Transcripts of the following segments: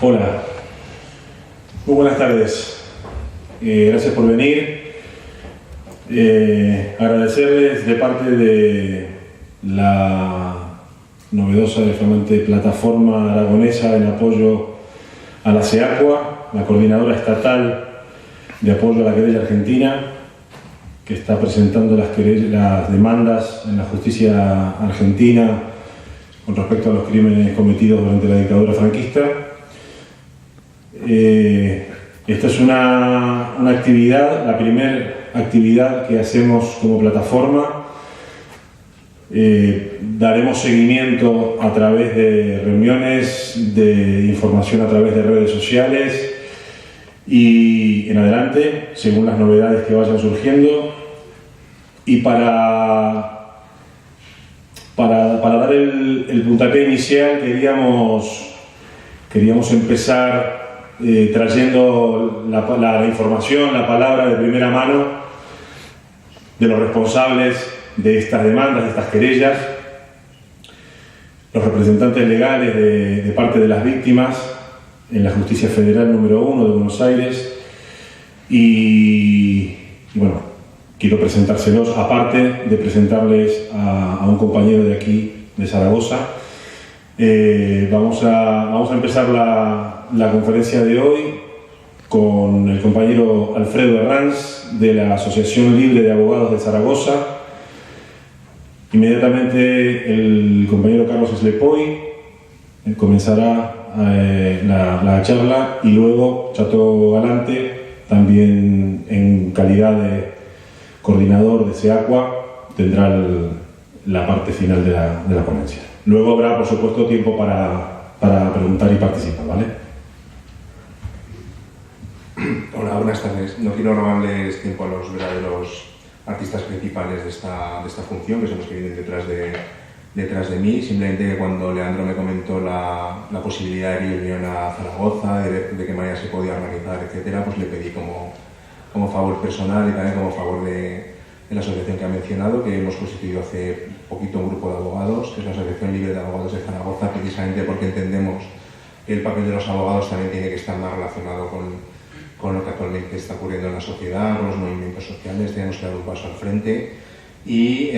Hola, muy buenas tardes. Gracias por venir. Agradecerles de parte de la novedosa y flamante plataforma aragonesa en apoyo a la SEACUA, la coordinadora estatal de apoyo a la querella argentina, que está presentando las demandas en la justicia argentina con respecto a los crímenes cometidos durante la dictadura franquista. Esta es una actividad, la primera actividad que hacemos como plataforma. Daremos seguimiento a través de reuniones, de información a través de redes sociales y en adelante, según las novedades que vayan surgiendo. Y para dar el puntapié inicial queríamos empezar trayendo la información, la palabra de primera mano de los responsables de estas demandas, de estas querellas, los representantes legales de parte de las víctimas en la Justicia Federal número 1 de Buenos Aires y bueno, quiero presentárselos, aparte de presentarles a un compañero de aquí, de Zaragoza. Vamos a empezar la conferencia de hoy con el compañero Alfredo Herranz de la Asociación Libre de Abogados de Zaragoza. Inmediatamente el compañero Carlos Slepoy comenzará la charla y luego Chato Galante, también en calidad de coordinador de SEACUA, tendrá la parte final de la ponencia. Luego habrá, por supuesto, tiempo para preguntar y participar, ¿vale? Hola, buenas tardes. No quiero robarles tiempo a los verdaderos artistas principales de esta función, que son los que vienen detrás de mí. Simplemente que cuando Leandro me comentó la posibilidad de que yo viniera a Zaragoza, de qué manera se podía organizar, etcétera, pues le pedí como favor personal y también como favor de la asociación que ha mencionado, que hemos constituido hace poquito un grupo de abogados, que es la Asociación Libre de Abogados de Zaragoza, precisamente porque entendemos que el papel de los abogados también tiene que estar más relacionado con lo que actualmente está ocurriendo en la sociedad, con los movimientos sociales. Tenemos que dar un paso al frente y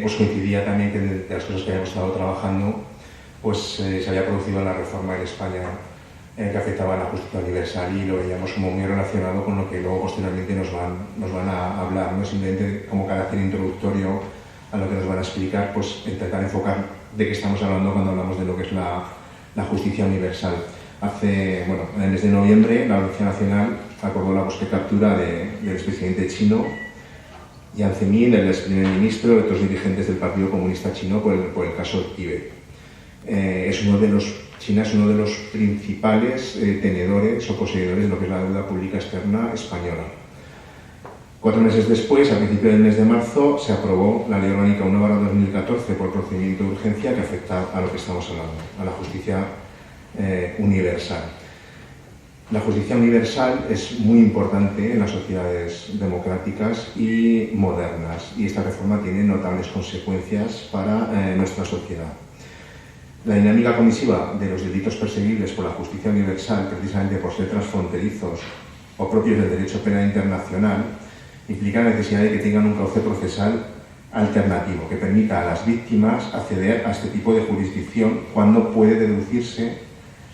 pues coincidía también que de las cosas que habíamos estado trabajando pues se había producido la reforma en España que afectaba a la justicia universal y lo veíamos como muy relacionado con lo que luego posteriormente nos van a hablar, ¿no? Simplemente como carácter introductorio a lo que nos van a explicar, pues intentar enfocar de qué estamos hablando cuando hablamos de lo que es la justicia universal. En el mes de noviembre la Audiencia Nacional acordó la captura del expresidente chino Jiang Zemin, el ex primer ministro, de otros dirigentes del Partido Comunista Chino por el caso Tíbet. China es uno de los principales tenedores o poseedores de lo que es la deuda pública externa española. 4 meses después, a principios del mes de marzo, se aprobó la Ley Orgánica 1/2014 por procedimiento de urgencia que afecta a lo que estamos hablando, a la justicia universal. La justicia universal es muy importante en las sociedades democráticas y modernas y esta reforma tiene notables consecuencias para nuestra sociedad. La dinámica comisiva de los delitos perseguibles por la justicia universal, precisamente por ser transfronterizos o propios del derecho penal internacional, implica la necesidad de que tengan un cauce procesal alternativo que permita a las víctimas acceder a este tipo de jurisdicción cuando puede deducirse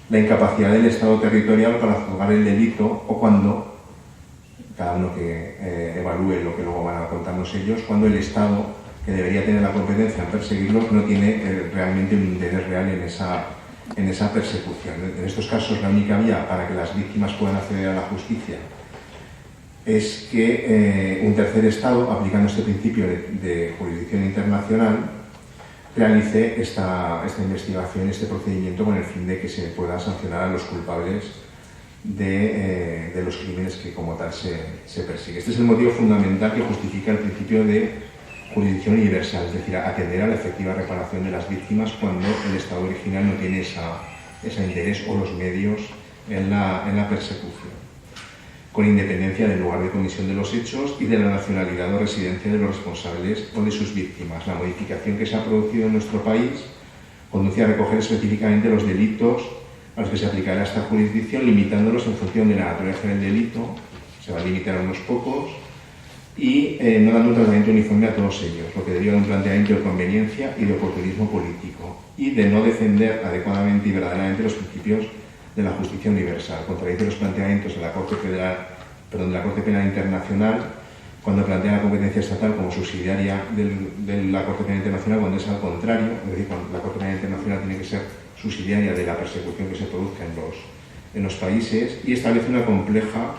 la incapacidad del Estado territorial para juzgar el delito o cuando, cada uno que evalúe lo que luego van a contarnos ellos, cuando el Estado, que debería tener la competencia en perseguirlos, no tiene realmente un interés real en esa persecución. En estos casos, la única vía para que las víctimas puedan acceder a la justicia es que un tercer Estado, aplicando este principio de jurisdicción internacional, realice esta investigación, este procedimiento, con el fin de que se pueda sancionar a los culpables de los crímenes que como tal se persigue. Este es el motivo fundamental que justifica el principio de jurisdicción universal, es decir, atender a la efectiva reparación de las víctimas cuando el Estado original no tiene ese interés o los medios en la persecución, con independencia del lugar de comisión de los hechos y de la nacionalidad o residencia de los responsables o de sus víctimas. La modificación que se ha producido en nuestro país conduce a recoger específicamente los delitos a los que se aplicará esta jurisdicción, limitándolos en función de la naturaleza del delito, se va a limitar a unos pocos, y no dando un tratamiento uniforme a todos ellos, lo que deriva de un planteamiento de conveniencia y de oportunismo político, y de no defender adecuadamente y verdaderamente los principios de la justicia universal. Contradice los planteamientos de la Corte Penal Internacional, cuando plantea la competencia estatal como subsidiaria de la Corte Penal Internacional, cuando es al contrario, es decir, cuando la Corte Penal Internacional tiene que ser subsidiaria de la persecución que se produzca en los países, y establece una compleja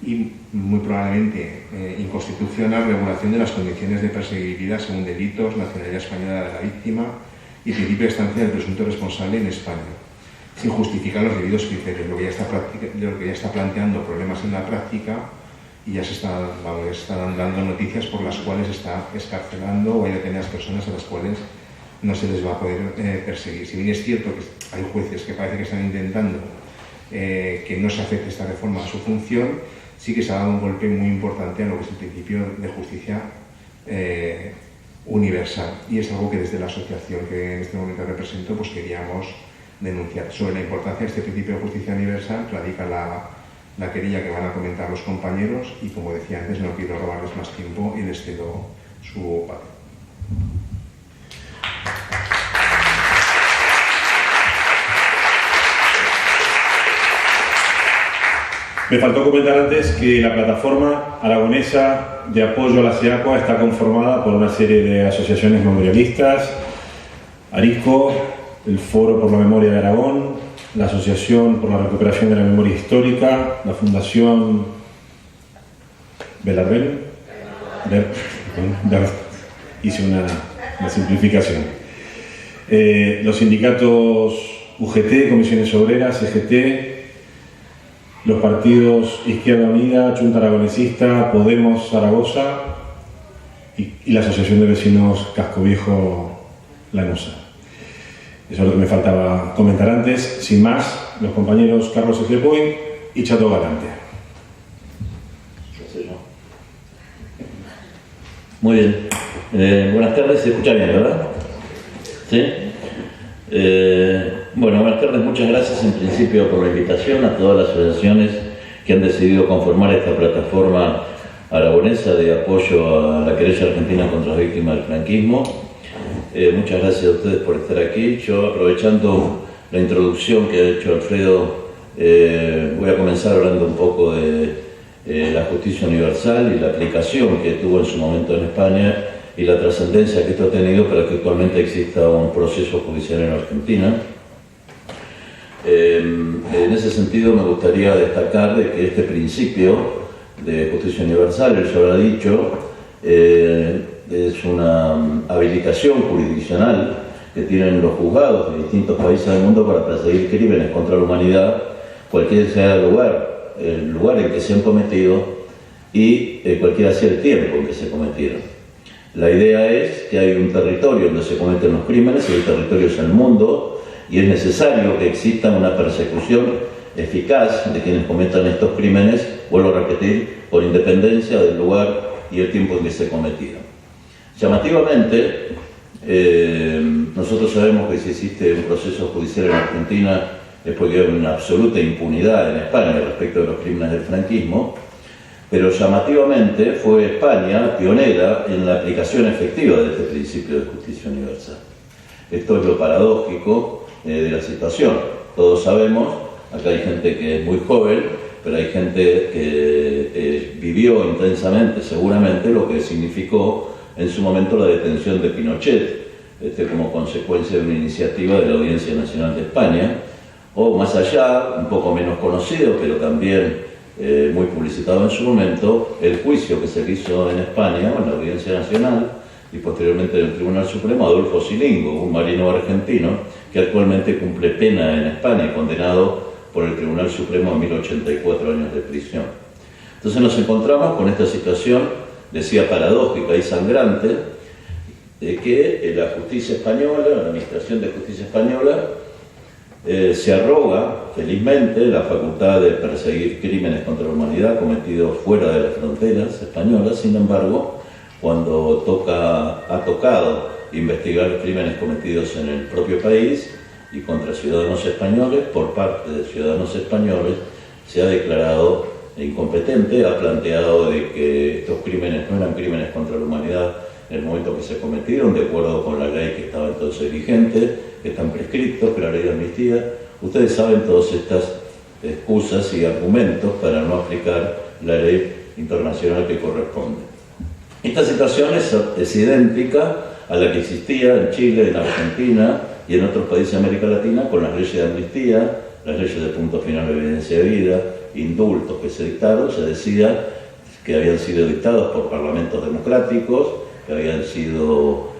y muy probablemente inconstitucional regulación de las condiciones de perseguibilidad según delitos, nacionalidad española de la víctima y principio de estancia del presunto responsable en España, sin justificar los debidos criterios, lo que ya está planteando problemas en la práctica, y ya se están dando noticias por las cuales está excarcelando o hay determinadas personas a las cuales no se les va a poder perseguir. Si bien es cierto que hay jueces que parece que están intentando que no se afecte esta reforma a su función, sí que se ha dado un golpe muy importante a lo que es el principio de justicia universal, y es algo que desde la asociación que en este momento represento pues queríamos denunciar. Sobre la importancia de este principio de justicia universal radica la querella que van a comentar los compañeros, y como decía antes, no quiero robarles más tiempo y les cedo su papel. Me faltó comentar antes que la plataforma aragonesa de apoyo a la SEACUA está conformada por una serie de asociaciones memorialistas: ARICO, el Foro por la Memoria de Aragón, la Asociación por la Recuperación de la Memoria Histórica, la Fundación Belarben, hice una simplificación, los sindicatos UGT, Comisiones Obreras, CGT, los partidos Izquierda Unida, Junta Aragonesista, Podemos Zaragoza y la Asociación de Vecinos Casco Viejo Lanosa. Eso es lo que me faltaba comentar antes. Sin más, los compañeros Carlos Eslepoy y Chato Galante. Muy bien. Buenas tardes, se escucha bien, ¿verdad? ¿Sí? Bueno, buenas tardes, muchas gracias en principio por la invitación a todas las asociaciones que han decidido conformar esta plataforma aragonesa de apoyo a la querella argentina contra las víctimas del franquismo. Muchas gracias a ustedes por estar aquí. Yo, aprovechando la introducción que ha hecho Alfredo, voy a comenzar hablando un poco de la justicia universal y la aplicación que tuvo en su momento en España y la trascendencia que esto ha tenido para que actualmente exista un proceso judicial en Argentina. En ese sentido me gustaría destacar de que este principio de justicia universal, él ya habrá dicho, es una habilitación jurisdiccional que tienen los juzgados de distintos países del mundo para perseguir crímenes contra la humanidad, cualquiera sea el lugar en que se han cometido y cualquiera sea el tiempo en que se cometieron. La idea es que hay un territorio donde se cometen los crímenes y el territorio es el mundo, y es necesario que exista una persecución eficaz de quienes cometan estos crímenes, vuelvo a repetir, por independencia del lugar y el tiempo en que se cometieron. Llamativamente, nosotros sabemos que si existe un proceso judicial en Argentina es porque hay una absoluta impunidad en España respecto de los crímenes del franquismo, pero llamativamente fue España pionera en la aplicación efectiva de este principio de justicia universal. Esto es lo paradójico de la situación. Todos sabemos, acá hay gente que es muy joven, pero hay gente que vivió intensamente, seguramente, lo que significó en su momento la detención de Pinochet, como consecuencia de una iniciativa de la Audiencia Nacional de España, o más allá, un poco menos conocido, pero también muy publicitado en su momento, el juicio que se hizo en España, en la Audiencia Nacional, y posteriormente en el Tribunal Supremo, Adolfo Silingo, un marino argentino que actualmente cumple pena en España, condenado por el Tribunal Supremo a 1084 años de prisión. Entonces nos encontramos con esta situación, decía, paradójica y sangrante, de que la justicia española, la Administración de Justicia Española, se arroga, felizmente, la facultad de perseguir crímenes contra la humanidad cometidos fuera de las fronteras españolas. Sin embargo, cuando ha tocado investigar crímenes cometidos en el propio país, y contra ciudadanos españoles, por parte de ciudadanos españoles, se ha declarado incompetente, ha planteado de que estos crímenes no eran crímenes contra la humanidad en el momento que se cometieron, de acuerdo con la ley que estaba entonces vigente, que están prescritos, que la ley de amnistía. Ustedes saben todas estas excusas y argumentos para no aplicar la ley internacional que corresponde. Esta situación es idéntica a la que existía en Chile, en Argentina y en otros países de América Latina con las leyes de amnistía, las leyes de punto final de evidencia de vida, indultos que se dictaron. Se decía que habían sido dictados por parlamentos democráticos, que habían sido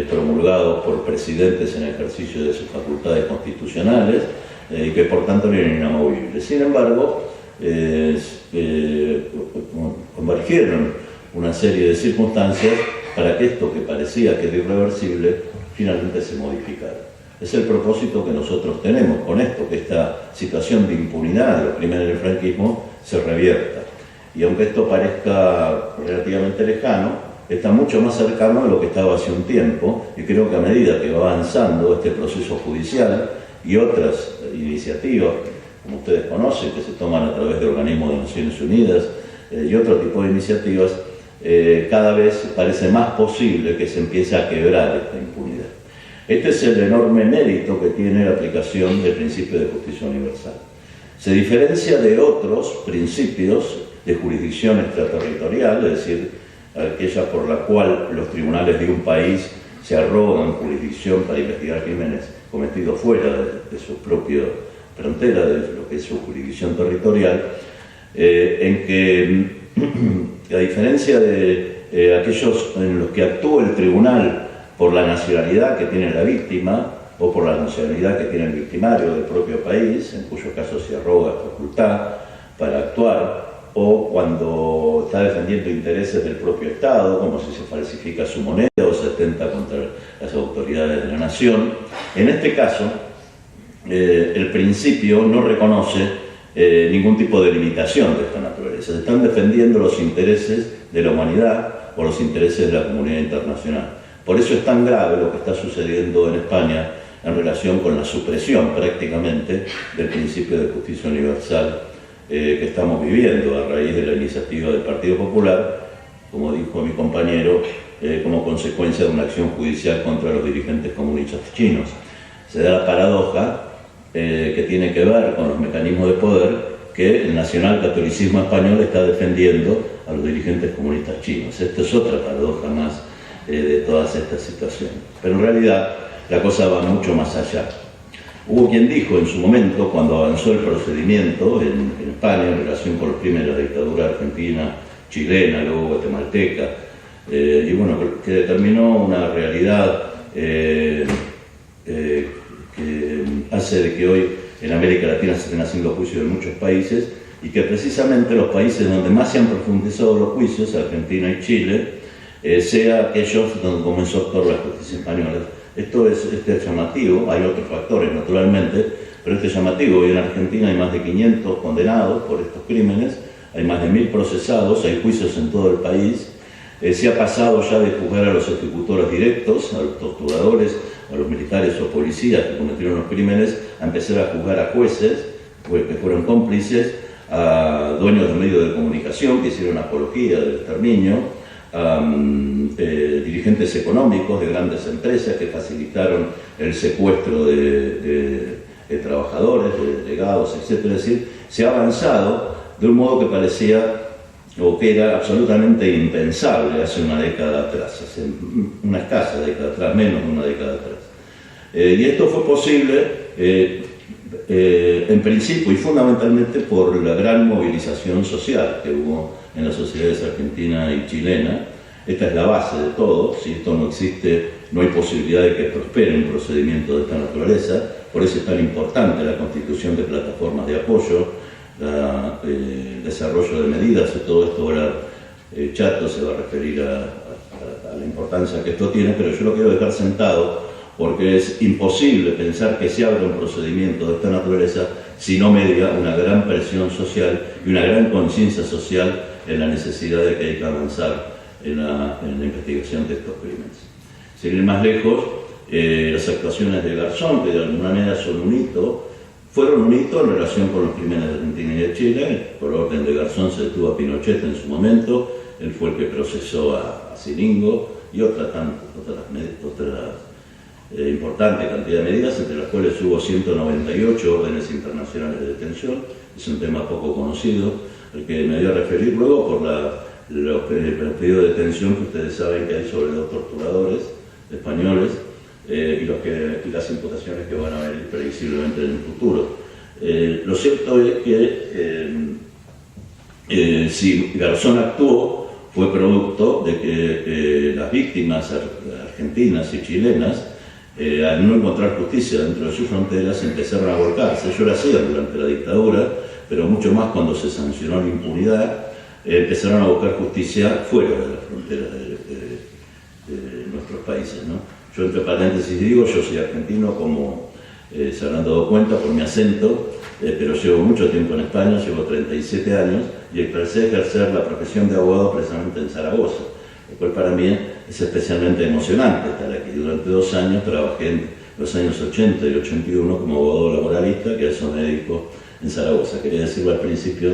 promulgados por presidentes en ejercicio de sus facultades constitucionales y que por tanto eran inamovibles. Sin embargo, convergieron una serie de circunstancias para que esto que parecía que era irreversible finalmente se modificara. Es el propósito que nosotros tenemos con esto, que esta situación de impunidad de los crímenes del franquismo se revierta. Y aunque esto parezca relativamente lejano, está mucho más cercano de lo que estaba hace un tiempo, y creo que a medida que va avanzando este proceso judicial y otras iniciativas, como ustedes conocen, que se toman a través de organismos de Naciones Unidas y otro tipo de iniciativas, cada vez parece más posible que se empiece a quebrar esta impunidad. Este es el enorme mérito que tiene la aplicación del principio de justicia universal. Se diferencia de otros principios de jurisdicción extraterritorial, es decir, aquella por la cual los tribunales de un país se arrogan jurisdicción para investigar crímenes cometidos fuera de su propia frontera, de lo que es su jurisdicción territorial, en que, a diferencia de aquellos en los que actúa el tribunal por la nacionalidad que tiene la víctima o por la nacionalidad que tiene el victimario del propio país, en cuyo caso se arroga facultad para actuar, o cuando está defendiendo intereses del propio Estado, como si se falsifica su moneda o se atenta contra las autoridades de la nación. En este caso, el principio no reconoce ningún tipo de limitación de esta naturaleza. Se están defendiendo los intereses de la humanidad o los intereses de la comunidad internacional. Por eso es tan grave lo que está sucediendo en España en relación con la supresión prácticamente del principio de justicia universal que estamos viviendo a raíz de la iniciativa del Partido Popular, como dijo mi compañero, como consecuencia de una acción judicial contra los dirigentes comunistas chinos. Se da la paradoja que tiene que ver con los mecanismos de poder que el nacionalcatolicismo español está defendiendo a los dirigentes comunistas chinos. Esta es otra paradoja más de todas estas situaciones. Pero en realidad la cosa va mucho más allá. Hubo quien dijo en su momento, cuando avanzó el procedimiento en España en relación con los crímenes de la dictadura argentina, chilena, luego guatemalteca, y bueno, que determinó una realidad que hace de que hoy en América Latina se estén haciendo juicios en muchos países, y que precisamente los países donde más se han profundizado los juicios, Argentina y Chile, sea aquellos donde comenzó a actuar la justicia española. Esto es llamativo, hay otros factores naturalmente, pero este es llamativo. Hoy en Argentina hay más de 500 condenados por estos crímenes, hay más de 1000 procesados, hay juicios en todo el país. Se ha pasado ya de juzgar a los ejecutores directos, a los torturadores, a los militares o policías que cometieron los crímenes, a empezar a juzgar a jueces que fueron cómplices, a dueños de medios de comunicación que hicieron apología del exterminio, dirigentes económicos de grandes empresas que facilitaron el secuestro de trabajadores, de delegados, etc. Es decir, se ha avanzado de un modo que parecía o que era absolutamente impensable hace una década atrás, hace una escasa década atrás, menos de una década atrás. Y esto fue posible en principio y fundamentalmente por la gran movilización social que hubo en las sociedades argentina y chilena. Esta es la base de todo. Si esto no existe, no hay posibilidad de que prospere un procedimiento de esta naturaleza. Por eso es tan importante la constitución de plataformas de apoyo, el desarrollo de medidas, y todo esto ahora Chato se va a referir a la importancia que esto tiene, pero yo lo quiero dejar sentado porque es imposible pensar que se abra un procedimiento de esta naturaleza si no media una gran presión social y una gran conciencia social en la necesidad de que hay que avanzar en la investigación de estos crímenes. Sin ir más lejos, las actuaciones de Garzón, que de alguna manera son un hito, fueron un hito en relación con los crímenes de Argentina y de Chile. Por orden de Garzón se detuvo a Pinochet en su momento, él fue el que procesó a Siringo y otra importante cantidad de medidas, entre las cuales hubo 198 órdenes internacionales de detención. Es un tema poco conocido, al que me voy a referir luego por los pedidos de detención que ustedes saben que hay sobre los torturadores españoles y las imputaciones que van a venir previsiblemente en el futuro. Lo cierto es que si Garzón actuó, fue producto de que las víctimas argentinas y chilenas, al no encontrar justicia dentro de sus fronteras, empezaron a volcarse. Ellos lo hacían durante la dictadura, pero mucho más cuando se sancionó la impunidad, empezaron a buscar justicia fuera de las fronteras de nuestros países, ¿no? Yo, entre paréntesis, digo, yo soy argentino, como se habrán dado cuenta por mi acento, pero llevo mucho tiempo en España, llevo 37 años, y empecé a ejercer la profesión de abogado precisamente en Zaragoza, lo cual para mí es especialmente emocionante estar aquí. Durante 2 años trabajé en los años 80 y 81 como abogado laboralista, que a eso me dedico en Zaragoza. Quería decirlo al principio,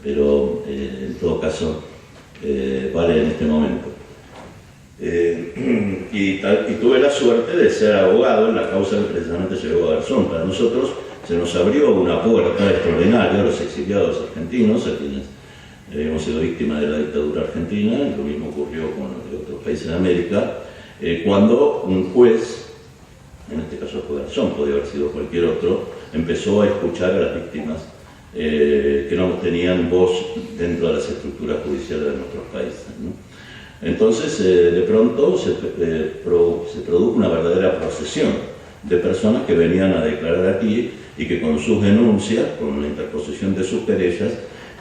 pero en todo caso vale en este momento. Y tuve la suerte de ser abogado en la causa que precisamente llegó a Garzón. Para nosotros se nos abrió una puerta extraordinaria a los exiliados argentinos, a quienes hemos sido víctimas de la dictadura argentina, y lo mismo ocurrió con los de otros países de América, cuando un juez, en este caso fue Garzón, podía haber sido cualquier otro, empezó a escuchar a las víctimas que no tenían voz dentro de las estructuras judiciales de nuestros países, ¿no? Entonces, de pronto se produjo una verdadera procesión de personas que venían a declarar aquí y que con sus denuncias, con la interposición de sus querellas,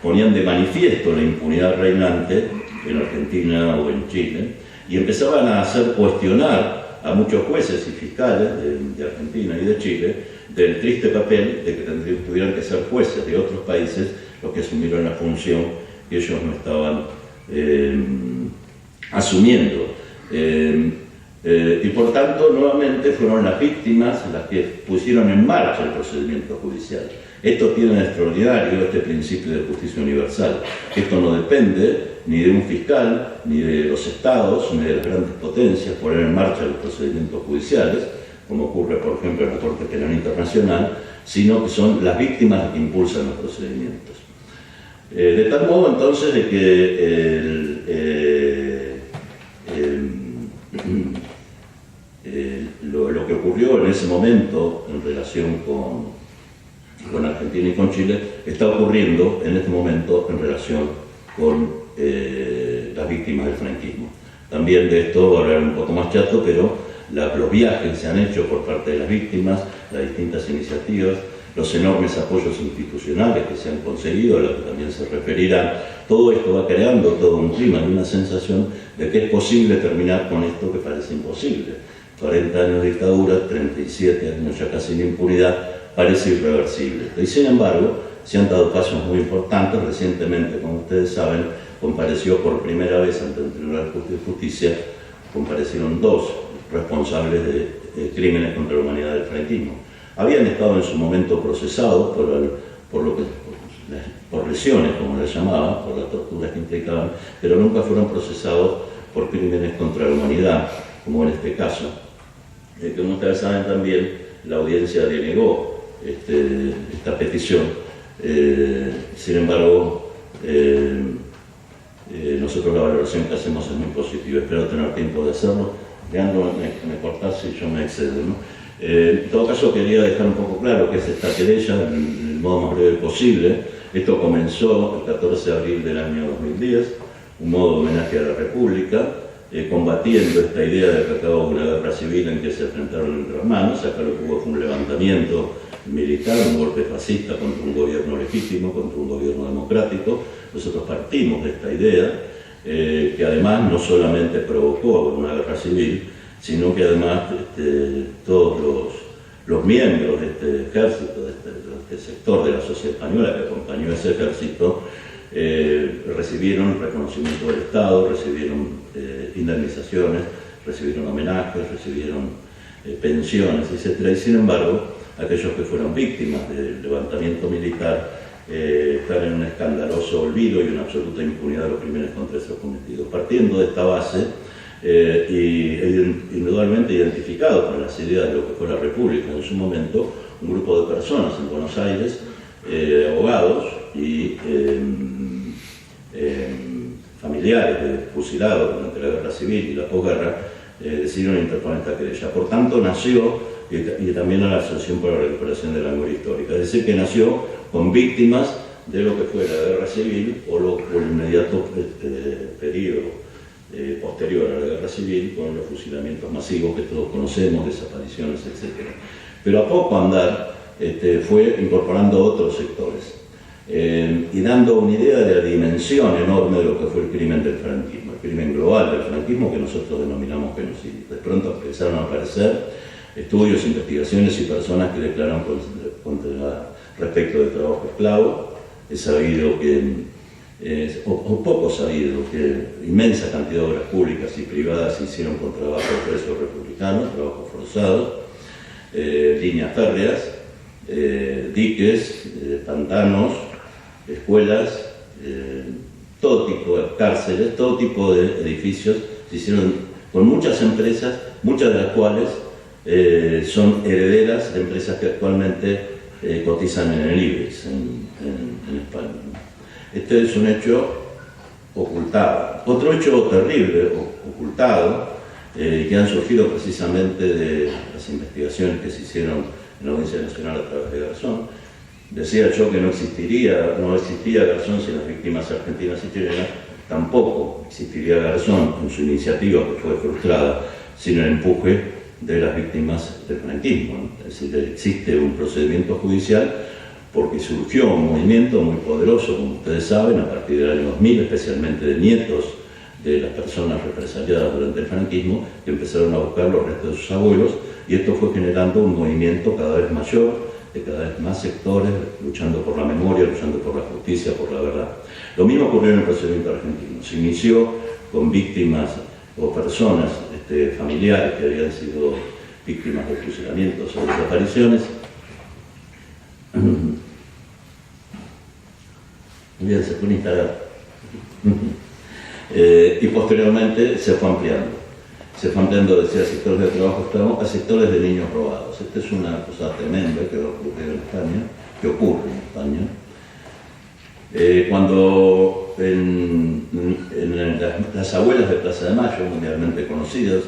ponían de manifiesto la impunidad reinante en Argentina o en Chile y empezaban a hacer cuestionar a muchos jueces y fiscales de Argentina y de Chile del triste papel de que tuvieran que ser jueces de otros países los que asumieron la función que ellos no estaban asumiendo. Y por tanto, nuevamente fueron las víctimas las que pusieron en marcha el procedimiento judicial. Esto tiene de extraordinario este principio de justicia universal. Esto no depende ni de un fiscal, ni de los estados, ni de las grandes potencias poner en marcha los procedimientos judiciales, como ocurre, por ejemplo, en la Corte Penal Internacional, sino que son las víctimas las que impulsan los procedimientos. De tal modo, entonces, de que lo que ocurrió en ese momento en relación con Argentina y con Chile está ocurriendo en este momento en relación con las víctimas del franquismo. También de esto voy a hablar un poco más chato, pero los viajes que se han hecho por parte de las víctimas, las distintas iniciativas, los enormes apoyos institucionales que se han conseguido, a los que también se referirán, todo esto va creando todo un clima y una sensación de que es posible terminar con esto que parece imposible. 40 años de dictadura, 37 años ya casi de impunidad, parece irreversible. Y sin embargo, se han dado pasos muy importantes. Recientemente, como ustedes saben, compareció por primera vez ante el Tribunal de Justicia, comparecieron 2 responsables de crímenes contra la humanidad del franquismo. Habían estado en su momento procesados por lesiones, como les llamaba, por las torturas que implicaban, pero nunca fueron procesados por crímenes contra la humanidad, como en este caso. Como ustedes saben también, la audiencia denegó esta petición. Sin embargo, nosotros la valoración que hacemos es muy positiva. Espero tener tiempo de hacerlo. Leandro, me cortás si yo me excedo, ¿no? En todo caso, quería dejar un poco claro qué es esta querella en el modo más breve posible. Esto comenzó el 14 de abril del año 2010, un modo de homenaje a la República, combatiendo esta idea de que acá hubo una guerra civil en que se enfrentaron entre hermanos. Acá lo que hubo fue un levantamiento militar, un golpe fascista contra un gobierno legítimo, contra un gobierno democrático. Nosotros partimos de esta idea, que además no solamente provocó una guerra civil, sino que además todos los miembros de este ejército, de este sector de la sociedad española que acompañó a ese ejército, recibieron reconocimiento del Estado, recibieron indemnizaciones, recibieron homenajes, recibieron pensiones, etc. Y sin embargo, aquellos que fueron víctimas del levantamiento militar están en un escandaloso olvido y una absoluta impunidad de los crímenes contra esos cometidos. Partiendo de esta base, indudablemente identificado con las ideas de lo que fue la República en su momento, un grupo de personas en Buenos Aires, abogados y familiares de fusilados durante la Guerra Civil y la posguerra, decidieron interponer esta querella. Por tanto, nació, y también a la Asociación para la Recuperación de la Memoria Histórica, es decir, que nació con víctimas de lo que fue la Guerra Civil o el inmediato periodo posterior a la Guerra Civil, con los fusilamientos masivos que todos conocemos, desapariciones, etc. Pero a poco andar fue incorporando otros sectores y dando una idea de la dimensión enorme de lo que fue el crimen del franquismo, el crimen global del franquismo que nosotros denominamos genocidio. De pronto empezaron a aparecer estudios, investigaciones y personas que declaran respecto del trabajo esclavo. Es sabido que, o poco sabido, que inmensa cantidad de obras públicas y privadas se hicieron con trabajo de presos republicanos, trabajo forzado, líneas férreas, diques, pantanos, escuelas, todo tipo de cárceles, todo tipo de edificios se hicieron con muchas empresas, muchas de las cuales son herederas de empresas que actualmente cotizan en el IBEX, en España. Este es un hecho ocultado. Otro hecho terrible, ocultado, que han surgido precisamente de las investigaciones que se hicieron en la Audiencia Nacional a través de Garzón. Decía yo que no existiría Garzón sin las víctimas argentinas y chilenas, tampoco existiría Garzón en su iniciativa, que fue frustrada, sin el empuje de las víctimas del franquismo, ¿no? Es decir, existe un procedimiento judicial porque surgió un movimiento muy poderoso, como ustedes saben, a partir del año 2000, especialmente de nietos de las personas represaliadas durante el franquismo, que empezaron a buscar los restos de sus abuelos, y esto fue generando un movimiento cada vez mayor, de cada vez más sectores, luchando por la memoria, luchando por la justicia, por la verdad. Lo mismo ocurrió en el procedimiento argentino. Se inició con víctimas o personas familiares que habían sido víctimas de fusilamientos o desapariciones. Bien, se puede instalar. Y posteriormente se fue ampliando. Se fue ampliando desde sectores de trabajo esclavo a sectores de niños robados. Esta es una cosa tremenda que ocurre en España, que ocurre en España. Cuando en las abuelas de Plaza de Mayo, mundialmente conocidas,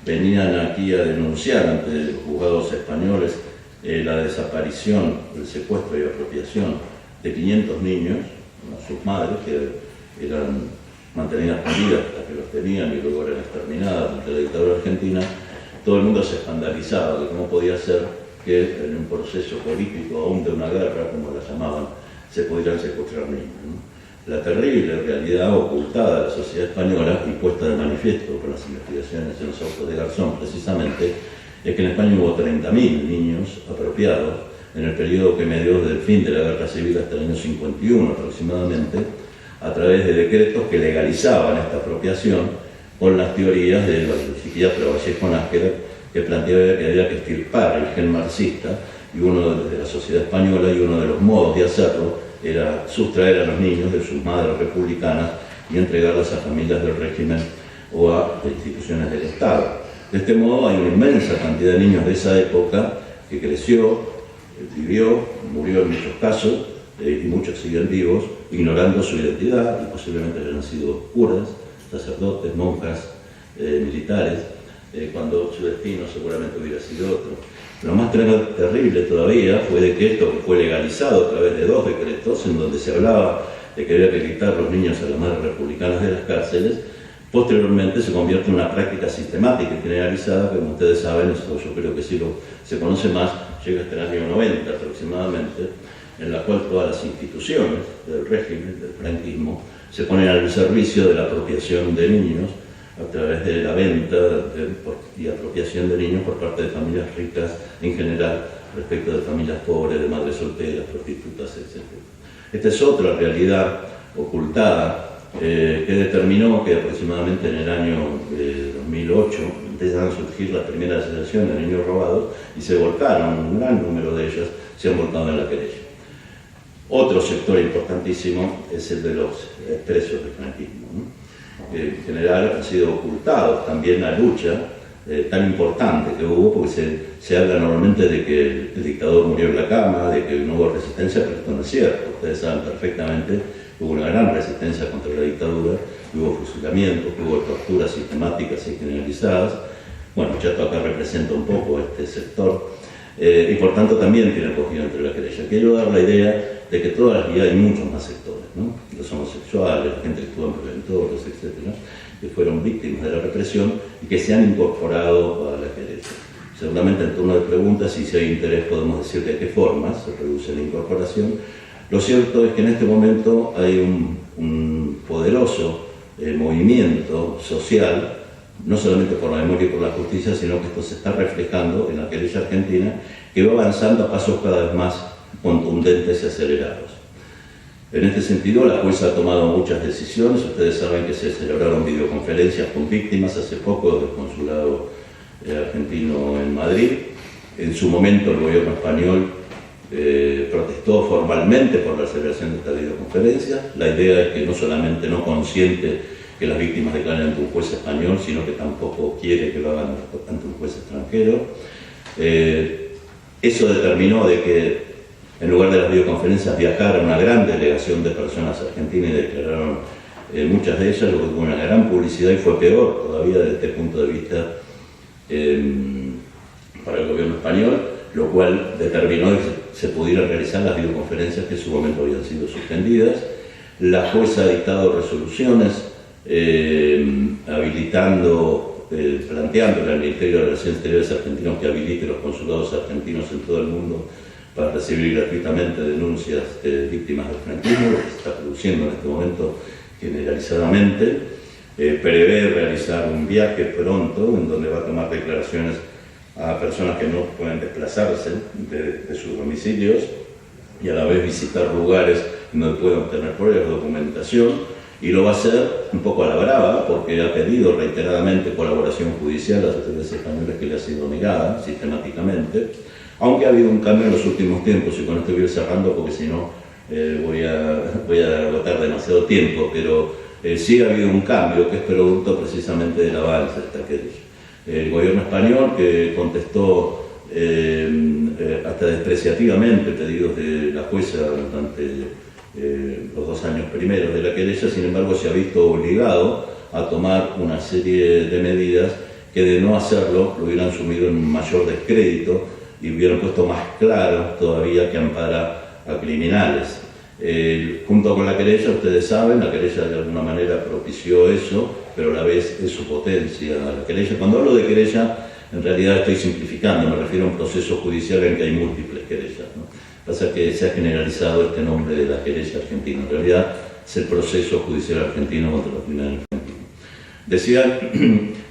venían aquí a denunciar ante los juzgados españoles la desaparición, el secuestro y apropiación de 500 niños, a sus madres, que eran mantenidas escondidas hasta que los tenían y luego eran exterminadas durante la dictadura argentina, todo el mundo se escandalizaba de cómo podía ser que en un proceso político, aún de una guerra, como la llamaban, se pudieran secuestrar niños, ¿no? La terrible realidad ocultada de la sociedad española y puesta de manifiesto por las investigaciones en los autos de Garzón, precisamente, es que en España hubo 30.000 niños apropiados en el periodo que medió desde el fin de la Guerra Civil hasta el año 51 aproximadamente, a través de decretos que legalizaban esta apropiación con las teorías del psiquiatra Vallejo Nájera, que planteaba que había que extirpar el gen marxista, y uno de la sociedad española, y uno de los modos de hacerlo era sustraer a los niños de sus madres republicanas y entregarlos a familias del régimen o a instituciones del Estado. De este modo hay una inmensa cantidad de niños de esa época que creció, vivió, murió en muchos casos, y muchos siguen vivos, ignorando su identidad, y posiblemente hayan sido curas, sacerdotes, monjas, militares, cuando su destino seguramente hubiera sido otro. Lo más terrible todavía fue de que esto fue legalizado a través de 2 decretos, en donde se hablaba de que había que quitar los niños a las madres republicanas de las cárceles. Posteriormente se convierte en una práctica sistemática y generalizada, que como ustedes saben, esto yo creo que sí se conoce más, llega hasta el año 90 aproximadamente, en la cual todas las instituciones del régimen, del franquismo, se ponen al servicio de la apropiación de niños a través de la venta y apropiación de niños por parte de familias ricas en general, respecto de familias pobres, de madres solteras, prostitutas, etc. Esta es otra realidad ocultada que determinó que aproximadamente en el año 2008 empezaron a surgir las primeras asociaciones de niños robados y se volcaron, un gran número de ellas se han volcado en la querella. Otro sector importantísimo es el de los expresos del franquismo, ¿no? En general han sido ocultados también la lucha tan importante que hubo, porque se habla normalmente de que el dictador murió en la cama, de que no hubo resistencia, pero esto no es cierto. Ustedes saben perfectamente que hubo una gran resistencia contra la dictadura, hubo fusilamientos, hubo torturas sistemáticas y generalizadas. Bueno, Chato acá representa un poco este sector y por tanto también tiene acogido entre la querella. Quiero dar la idea de que todavía hay muchos más sectores, ¿no? Los homosexuales, la gente que estuvo en preventores, etcétera, que fueron víctimas de la represión y que se han incorporado a la querella. Seguramente en turno de preguntas, y si hay interés podemos decir de qué formas se produce la incorporación. Lo cierto es que en este momento hay un poderoso movimiento social, no solamente por la memoria y por la justicia, sino que esto se está reflejando en la querella argentina, que va avanzando a pasos cada vez más contundentes y acelerados. En este sentido, la jueza ha tomado muchas decisiones. Ustedes saben que se celebraron videoconferencias con víctimas hace poco del consulado argentino en Madrid. En su momento el gobierno español protestó formalmente por la celebración de estas videoconferencias. La idea es que no solamente no consiente que las víctimas declaren ante un juez español, sino que tampoco quiere que lo hagan ante un juez extranjero. Eso determinó de que en lugar de las videoconferencias viajara una gran delegación de personas argentinas y declararon muchas de ellas, lo que tuvo una gran publicidad y fue peor todavía desde este punto de vista para el gobierno español, lo cual determinó que se pudieran realizar las videoconferencias que en su momento habían sido suspendidas. La jueza ha dictado resoluciones planteándole al Ministerio de Relaciones Exteriores argentino que habilite los consulados argentinos en todo el mundo para recibir gratuitamente denuncias de víctimas del franquismo, lo que se está produciendo en este momento generalizadamente. Prevé realizar un viaje pronto en donde va a tomar declaraciones a personas que no pueden desplazarse de sus domicilios y a la vez visitar lugares donde puedan obtener pruebas, documentación, y lo va a hacer un poco a la brava porque ha pedido reiteradamente colaboración judicial a las autoridades españolas que le ha sido negada sistemáticamente. Aunque ha habido un cambio en los últimos tiempos, y con esto voy a ir cerrando porque si no voy a agotar demasiado tiempo, pero sí ha habido un cambio que es producto precisamente del avance de esta querella. El gobierno español, que contestó hasta despreciativamente pedidos de la jueza durante los 2 años primeros de la querella, sin embargo se ha visto obligado a tomar una serie de medidas que de no hacerlo lo hubieran sumido en un mayor descrédito y hubieran puesto más claro todavía que ampara a criminales. Junto con la querella, ustedes saben, la querella de alguna manera propició eso, pero a la vez es su potencia la querella. Cuando hablo de querella, en realidad estoy simplificando, me refiero a un proceso judicial en que hay múltiples querellas, ¿no? Pasa que se ha generalizado este nombre de la querella argentina, en realidad es el proceso judicial argentino contra los criminales argentinos. Decía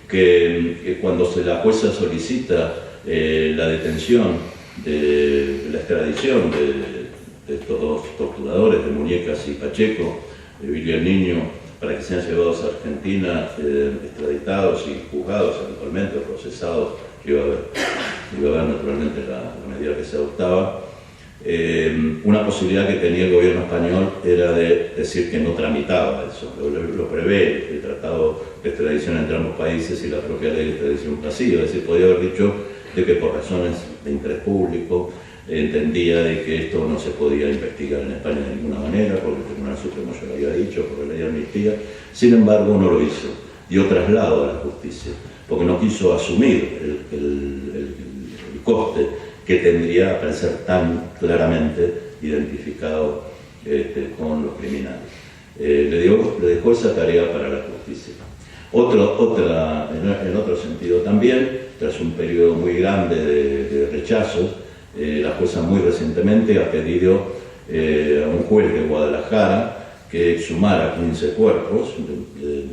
que cuando la jueza solicita la detención de la extradición de estos 2 torturadores, de Muñecas y Pacheco, de Billy el Niño, para que sean llevados a Argentina, extraditados y juzgados eventualmente, o procesados, iba a haber naturalmente la medida que se adoptaba. Una posibilidad que tenía el gobierno español era de decir que no tramitaba eso, lo prevé el tratado de extradición entre ambos países y la propia ley de extradición pasiva, es decir, podía haber dicho de que por razones de interés público entendía de que esto no se podía investigar en España de ninguna manera, porque el Tribunal Supremo ya lo había dicho, por la ley de amnistía. Sin embargo, no lo hizo, dio traslado a la justicia, porque no quiso asumir el coste que tendría para ser tan claramente identificado con los criminales. Le dejó esa tarea para la justicia. En otro sentido también, tras un periodo muy grande de rechazos, la jueza muy recientemente ha pedido a un juez de Guadalajara que exhumara 15 cuerpos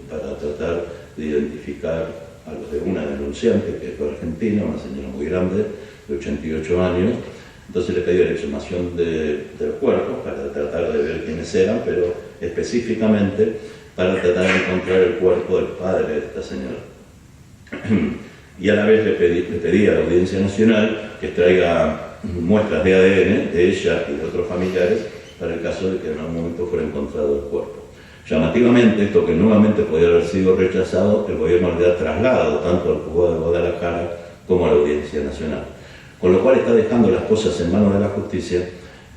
para tratar de identificar a los de una denunciante, que fue argentina, una señora muy grande, de 88 años. Entonces le pidió la exhumación de los cuerpos para tratar de ver quiénes eran, pero específicamente para tratar de encontrar el cuerpo del padre de esta señora. Y a la vez le pedí a la Audiencia Nacional que traiga muestras de ADN de ella y de otros familiares para el caso de que en algún momento fuera encontrado el cuerpo. Llamativamente, esto que nuevamente podía haber sido rechazado, el gobierno le da traslado tanto al juzgado de Guadalajara como a la Audiencia Nacional. Con lo cual está dejando las cosas en manos de la justicia,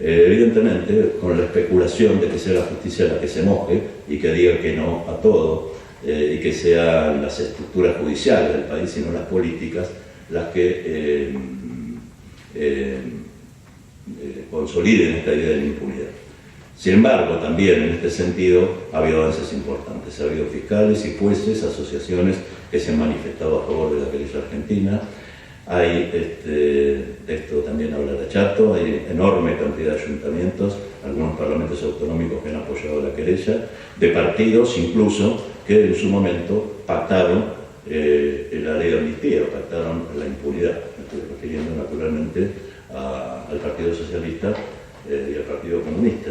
evidentemente con la especulación de que sea la justicia la que se moje y que diga que no a todo, y que sean las estructuras judiciales del país y no las políticas las que consoliden esta idea de la impunidad. Sin embargo, también en este sentido ha habido avances importantes. Ha habido fiscales y jueces, asociaciones que se han manifestado a favor de la querella argentina. Hay, de esto también hablará Chato, hay enorme cantidad de ayuntamientos, algunos parlamentos autonómicos que han apoyado la querella, de partidos incluso que en su momento pactaron la ley de amnistía, pactaron la impunidad. Me estoy refiriendo naturalmente al Partido Socialista y al Partido Comunista.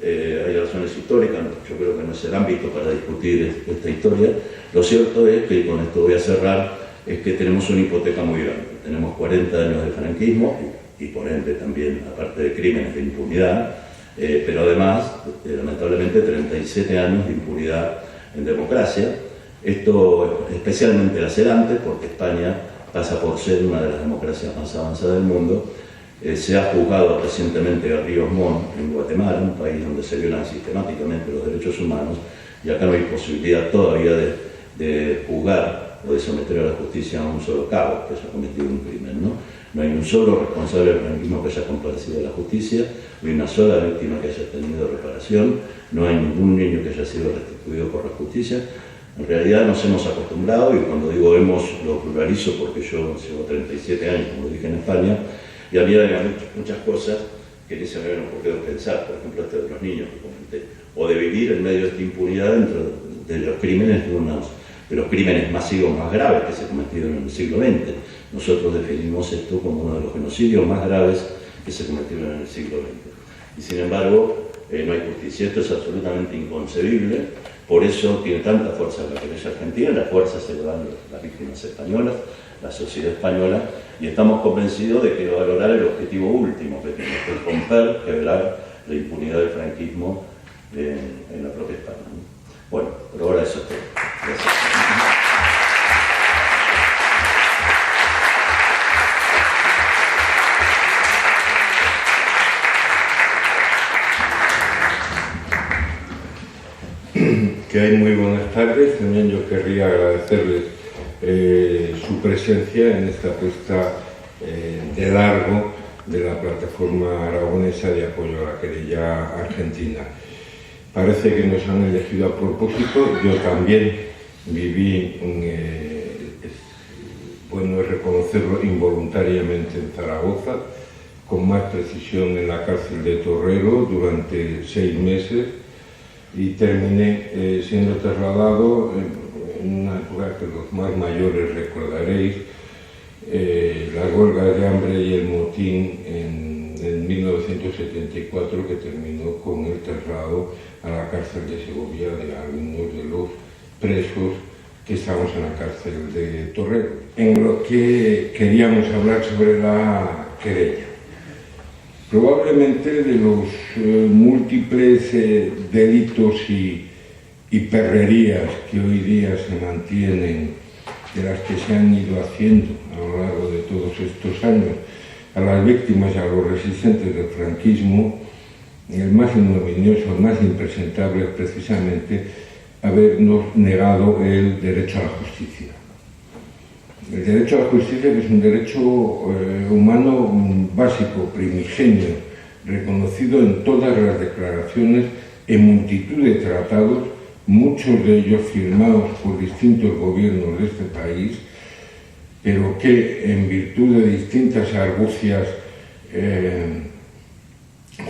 Hay razones históricas, yo creo que no es el ámbito para discutir esta historia. Lo cierto es que, y con esto voy a cerrar, es que tenemos una hipoteca muy grande. Tenemos 40 años de franquismo y por ende también, aparte de crímenes de impunidad, pero además, lamentablemente, 37 años de impunidad en democracia. Esto especialmente lacerante porque España pasa por ser una de las democracias más avanzadas del mundo. Se ha juzgado recientemente a Ríos Montt en Guatemala, un país donde se violan sistemáticamente los derechos humanos, y acá no hay posibilidad todavía de juzgar o de someter a la justicia a un solo cabo que haya cometido un crimen, ¿no? No hay un solo responsable del franquismo que haya comparecido a la justicia, no hay una sola víctima que haya tenido reparación, no hay ningún niño que haya sido restituido por la justicia. En realidad nos hemos acostumbrado, y cuando digo hemos lo pluralizo porque yo llevo 37 años, como lo dije, en España, y a mí hay muchas cosas que ni se me habían ocurrido pensar, por ejemplo, esto de los niños que comenté, o de vivir en medio de esta impunidad dentro de los crímenes de los crímenes masivos más graves que se cometieron en el siglo XX. Nosotros definimos esto como uno de los genocidios más graves que se cometieron en el siglo XX. Y sin embargo, no hay justicia. Esto es absolutamente inconcebible, por eso tiene tanta fuerza la querella argentina, la fuerza se lo dan las víctimas españolas, la sociedad española, y estamos convencidos de que va a lograr el objetivo último, que es romper, quebrar la impunidad del franquismo en la propia España, ¿no? Bueno, por ahora eso es todo. Gracias. Que hay muy buenas tardes. También yo querría agradecerles su presencia en esta puesta de largo de la plataforma aragonesa de apoyo a la querella argentina. Parece que nos han elegido a propósito. Yo también viví, bueno, reconocerlo, involuntariamente en Zaragoza, con más precisión en la cárcel de Torrero durante 6 meses, y terminé siendo trasladado en una época que los más mayores recordaréis, las huelgas de hambre y el motín en 1974, que terminó con el traslado a la cárcel de Segovia de algunos de los presos que estamos en la cárcel de Torrero. En lo que queríamos hablar sobre la querella. Probablemente de los múltiples delitos y perrerías que hoy día se mantienen, de las que se han ido haciendo a lo largo de todos estos años a las víctimas y a los resistentes del franquismo, el más ignominioso, el más impresentable es precisamente habernos negado el derecho a la justicia. El derecho a la justicia, que es un derecho humano básico, primigenio, reconocido en todas las declaraciones, en multitud de tratados, muchos de ellos firmados por distintos gobiernos de este país, pero que en virtud de distintas argucias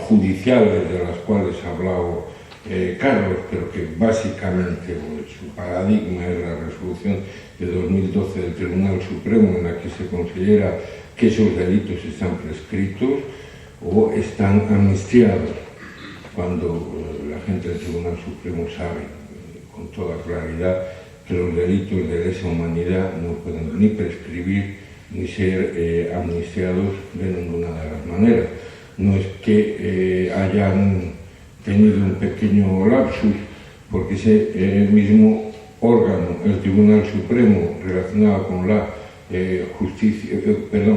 judiciales de las cuales ha hablado Carlos, pero que básicamente su paradigma es la resolución de 2012 del Tribunal Supremo, en la que se considera que esos delitos están prescritos o están amnistiados, cuando la gente del Tribunal Supremo sabe con toda claridad que los delitos de lesa humanidad no pueden ni prescribir ni ser amnistiados de ninguna de las maneras. No es que hayan tenido un pequeño lapsus, porque ese mismo órgano, el Tribunal Supremo, relacionado con la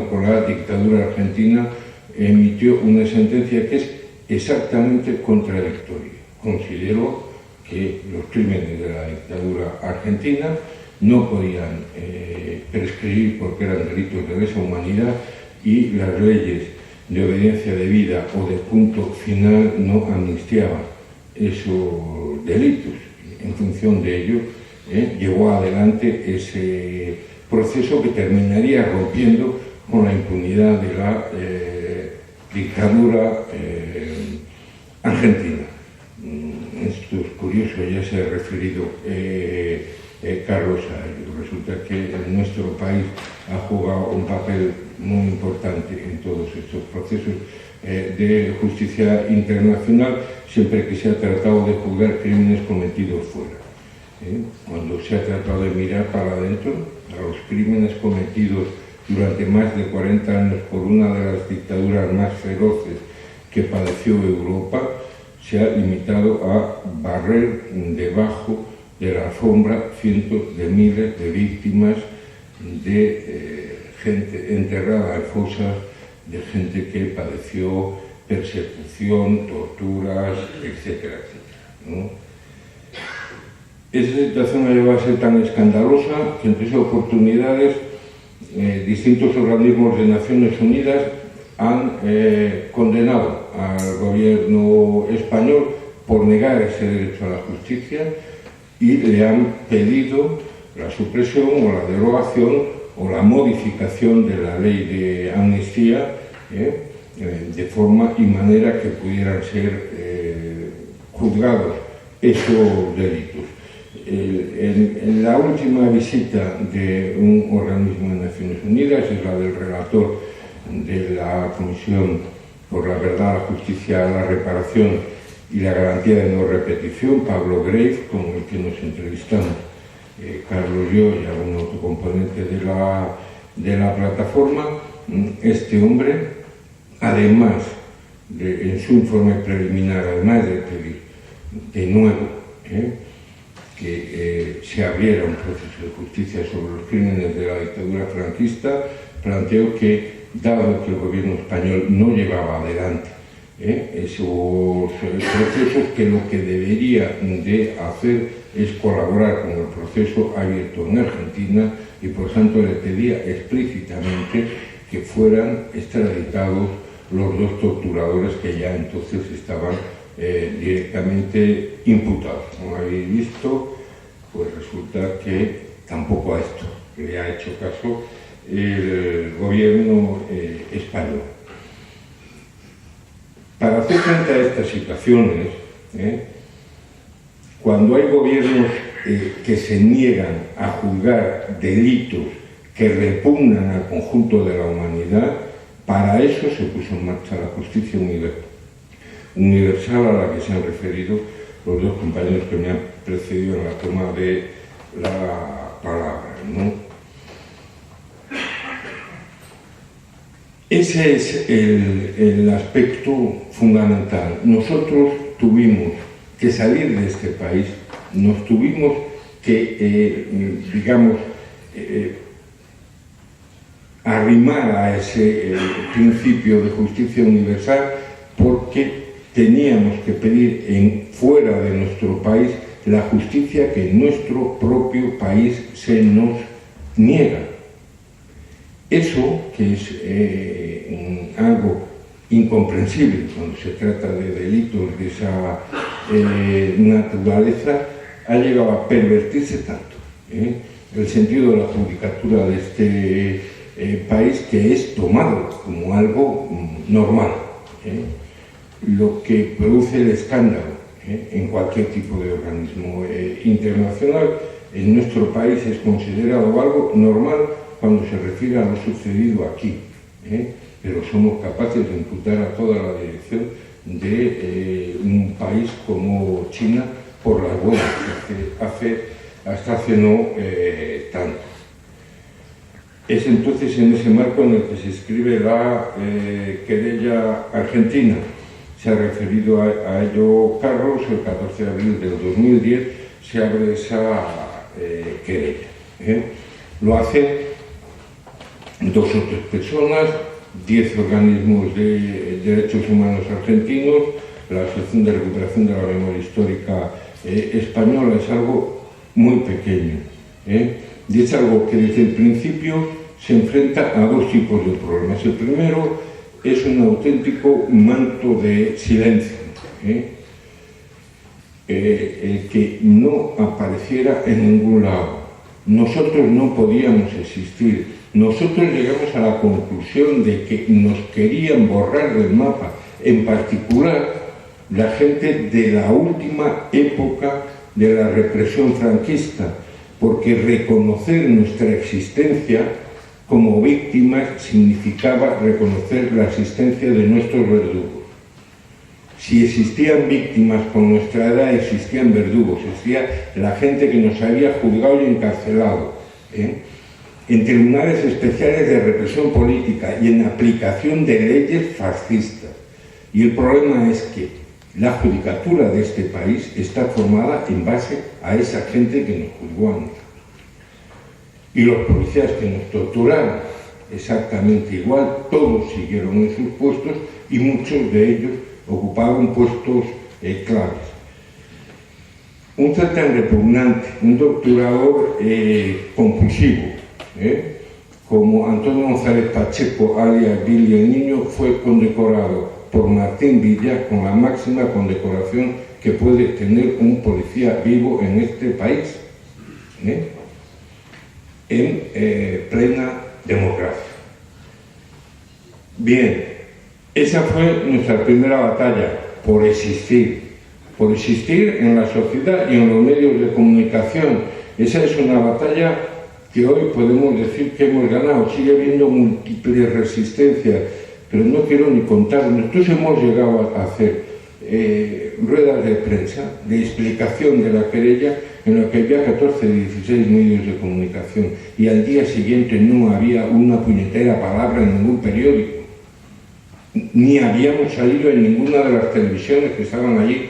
con la dictadura argentina, emitió una sentencia que es exactamente contradictoria. Consideró que los crímenes de la dictadura argentina no podían prescribir porque eran delitos de lesa humanidad y las leyes de obediencia debida o de punto final no amnistiaban esos delitos. En función de ello, llevó adelante ese proceso que terminaría rompiendo con la impunidad de la dictadura argentina. Esto es curioso, ya se ha referido Carlos a ello. Resulta que nuestro país ha jugado un papel muy importante en todos estos procesos de justicia internacional, siempre que se ha tratado de juzgar crímenes cometidos fuera. Cuando se ha tratado de mirar para adentro a los crímenes cometidos durante más de 40 años por una de las dictaduras más feroces que padeció Europa, se ha limitado a barrer debajo de la alfombra cientos de miles de víctimas, de gente enterrada en fosas, de gente que padeció persecución, torturas, etcétera, etcétera, ¿no? Esa situación ha llegado a ser tan escandalosa que en 3 oportunidades distintos organismos de Naciones Unidas han condenado al gobierno español por negar ese derecho a la justicia y le han pedido la supresión o la derogación o la modificación de la ley de amnistía de forma y manera que pudieran ser juzgados esos delitos. En la última visita de un organismo de Naciones Unidas, es la del relator de la Comisión por la Verdad, la Justicia, la Reparación y la Garantía de No Repetición, Pablo Grave, con el que nos entrevistamos Carlos, yo y algún otro componente de la plataforma. Este hombre, además en su informe preliminar, además de pedir de nuevo que se abriera un proceso de justicia sobre los crímenes de la dictadura franquista, planteó que, dado que el gobierno español no llevaba adelante esos procesos, que lo que debería de hacer es colaborar con el proceso abierto en Argentina y por tanto le pedía explícitamente que fueran extraditados los 2 torturadores que ya entonces estaban directamente imputados. Como habéis visto, pues resulta que tampoco a esto le ha hecho caso el gobierno español. Para hacer frente a estas situaciones, cuando hay gobiernos que se niegan a juzgar delitos que repugnan al conjunto de la humanidad, para eso se puso en marcha la justicia universal a la que se han referido los 2 compañeros que me han precedido en la toma de la palabra, ¿no? Ese es el aspecto fundamental. Nosotros tuvimos que salir de este país, nos tuvimos que, digamos, arrimar a ese principio de justicia universal, porque teníamos que pedir fuera de nuestro país la justicia que en nuestro propio país se nos niega. Eso, que es algo incomprensible cuando se trata de delitos de esa naturaleza, ha llegado a pervertirse tanto el sentido de la judicatura de este país, que es tomado como algo normal, lo que produce el escándalo en cualquier tipo de organismo internacional. En nuestro país es considerado algo normal cuando se refiere a lo sucedido aquí, pero somos capaces de imputar a toda la dirección de un país como China por las buenas que hace hasta hace no tanto. Es entonces en ese marco en el que se escribe la querella argentina. Se ha referido a ello Carlos. El 14 de abril del 2010 se abre esa querella. Lo hacen 2 o 3 personas, 10 organismos de derechos humanos argentinos, la Asociación de Recuperación de la Memoria Histórica Española. Es algo muy pequeño, y es algo que desde el principio se enfrenta a 2 tipos de problemas. El primero es un auténtico manto de silencio, que no apareciera en ningún lado. Nosotros no podíamos existir. Nosotros llegamos a la conclusión de que nos querían borrar del mapa, en particular la gente de la última época de la represión franquista, porque reconocer nuestra existencia como víctimas significaba reconocer la existencia de nuestros verdugos. Si existían víctimas con nuestra edad, existían verdugos, existía la gente que nos había juzgado y encarcelado, en tribunales especiales de represión política y en aplicación de leyes fascistas. Y el problema es que la judicatura de este país está formada en base a esa gente que nos juzgó a nosotros. Y los policías que nos torturaron, exactamente igual, todos siguieron en sus puestos y muchos de ellos ocupaban puestos claves. Un ser tan repugnante, un torturador compulsivo, como Antonio González Pacheco, alias Billy el Niño, fue condecorado por Martín Villa con la máxima condecoración que puede tener un policía vivo en este país, en plena democracia. Bien, esa fue nuestra primera batalla, por existir en la sociedad y en los medios de comunicación. Esa es una batalla que hoy podemos decir que hemos ganado. Sigue habiendo múltiples resistencias, pero no quiero ni contar. Nosotros hemos llegado a hacer ruedas de prensa, de explicación de la querella, en la que había 14 de 16 medios de comunicación, y al día siguiente no había una puñetera palabra en ningún periódico, ni habíamos salido en ninguna de las televisiones que estaban allí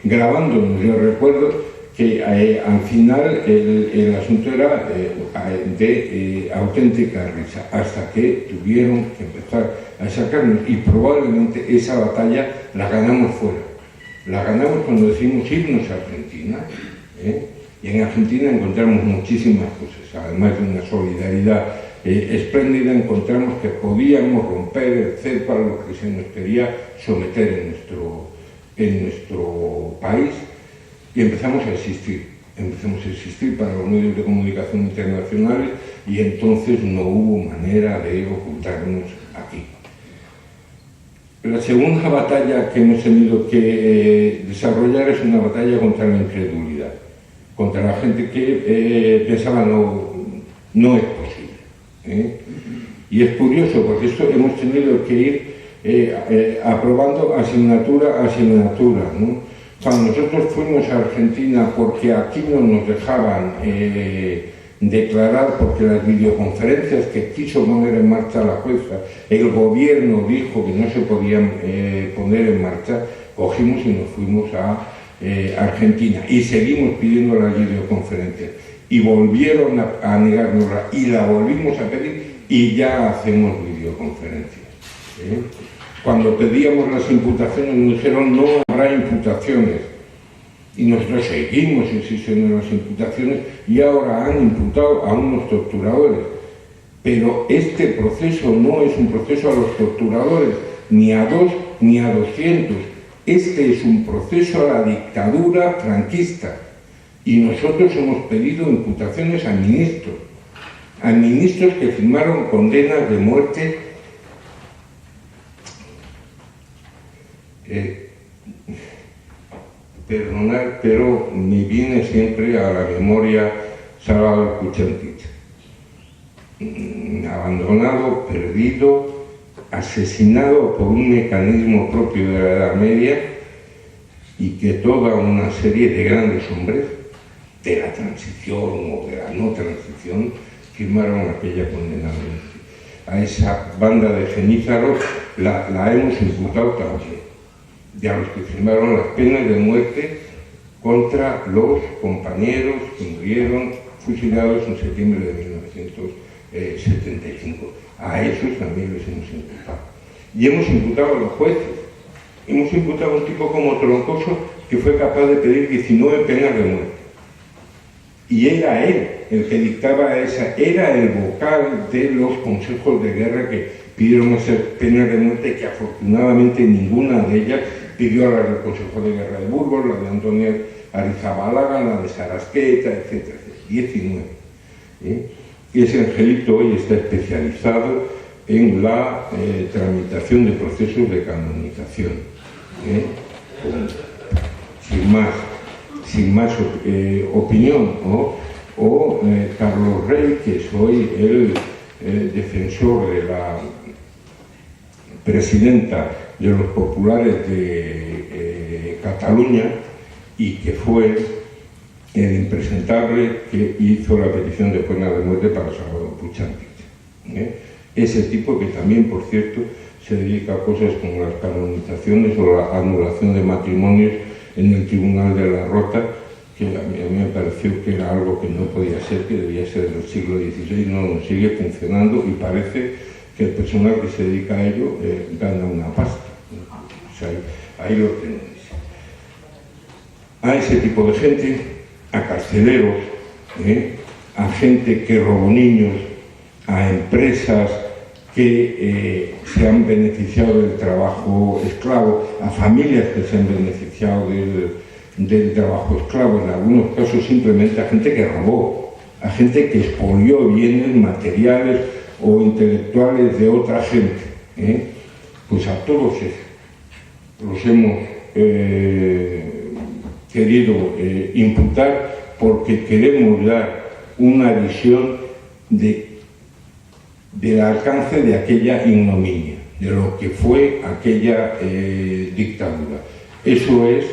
grabándonos. Yo recuerdo que al final el asunto era de auténtica risa, hasta que tuvieron que empezar a sacarnos, y probablemente esa batalla la ganamos fuera. La ganamos cuando decidimos irnos a Argentina, y en Argentina encontramos muchísimas cosas, además de una solidaridad espléndida. Encontramos que podíamos romper el cerco a lo que se nos quería someter en nuestro país, y empezamos a existir para los medios de comunicación internacionales, y entonces no hubo manera de ocultarnos aquí. La segunda batalla que hemos tenido que desarrollar es una batalla contra la incredulidad, contra la gente que pensaba no es posible. Y es curioso, porque esto hemos tenido que ir aprobando asignatura a asignatura, ¿no? Cuando nosotros fuimos a Argentina, porque aquí no nos dejaban declarar, porque las videoconferencias que quiso poner en marcha la jueza, el gobierno dijo que no se podían poner en marcha, cogimos y nos fuimos a Argentina y seguimos pidiendo las videoconferencias, y volvieron a negárnosla, y la volvimos a pedir, y ya hacemos videoconferencias. Cuando pedíamos las imputaciones nos dijeron no habrá imputaciones, y nosotros seguimos insistiendo en las imputaciones, y ahora han imputado a unos torturadores. Pero este proceso no es un proceso a los torturadores, ni a 2 ni a 200. Este es un proceso a la dictadura franquista, y nosotros hemos pedido imputaciones a ministros que firmaron condenas de muerte perdonar, pero me viene siempre a la memoria Salvador Kuchantich, abandonado, perdido, asesinado por un mecanismo propio de la Edad Media, y que toda una serie de grandes hombres de la transición o de la no transición firmaron aquella condena a muerte. A esa banda de genízaros la hemos imputado también, de a los que firmaron las penas de muerte contra los compañeros que murieron fusilados en septiembre de 1975. A esos también les hemos imputado. Y hemos imputado a los jueces. Hemos imputado a un tipo como Troncoso que fue capaz de pedir 19 penas de muerte. Y era él el que dictaba esa, era el vocal de los consejos de guerra que pidieron esas penas de muerte, que afortunadamente ninguna de ellas pidió la del Consejo de Guerra de Burgos, la de Antonio Arizabalaga, la de Sarasqueta, etc. 19. Y ese angelito hoy está especializado en la tramitación de procesos de canonización. Sin más opinión, ¿no? O Carlos Rey, que es hoy el defensor de la presidenta de los populares de Cataluña y que fue el impresentable que hizo la petición de pena de muerte para Salvador Puig Antich. Ese tipo que también, por cierto, se dedica a cosas como las canonizaciones o la anulación de matrimonios en el Tribunal de la Rota, que a mí me pareció que era algo que no podía ser, que debía ser del siglo XVI, no sigue funcionando y parece que el personal que se dedica a ello gana una pasta. O sea, ahí lo tenéis. A ese tipo de gente, a carceleros, a gente que robó niños, a empresas que se han beneficiado del trabajo esclavo, a familias que se han beneficiado del trabajo esclavo, en algunos casos simplemente a gente que robó, a gente que expolió bienes materiales o intelectuales de otra gente. Pues a todos esos los hemos querido imputar porque queremos dar una visión del alcance de aquella ignominia, de lo que fue aquella dictadura. Eso es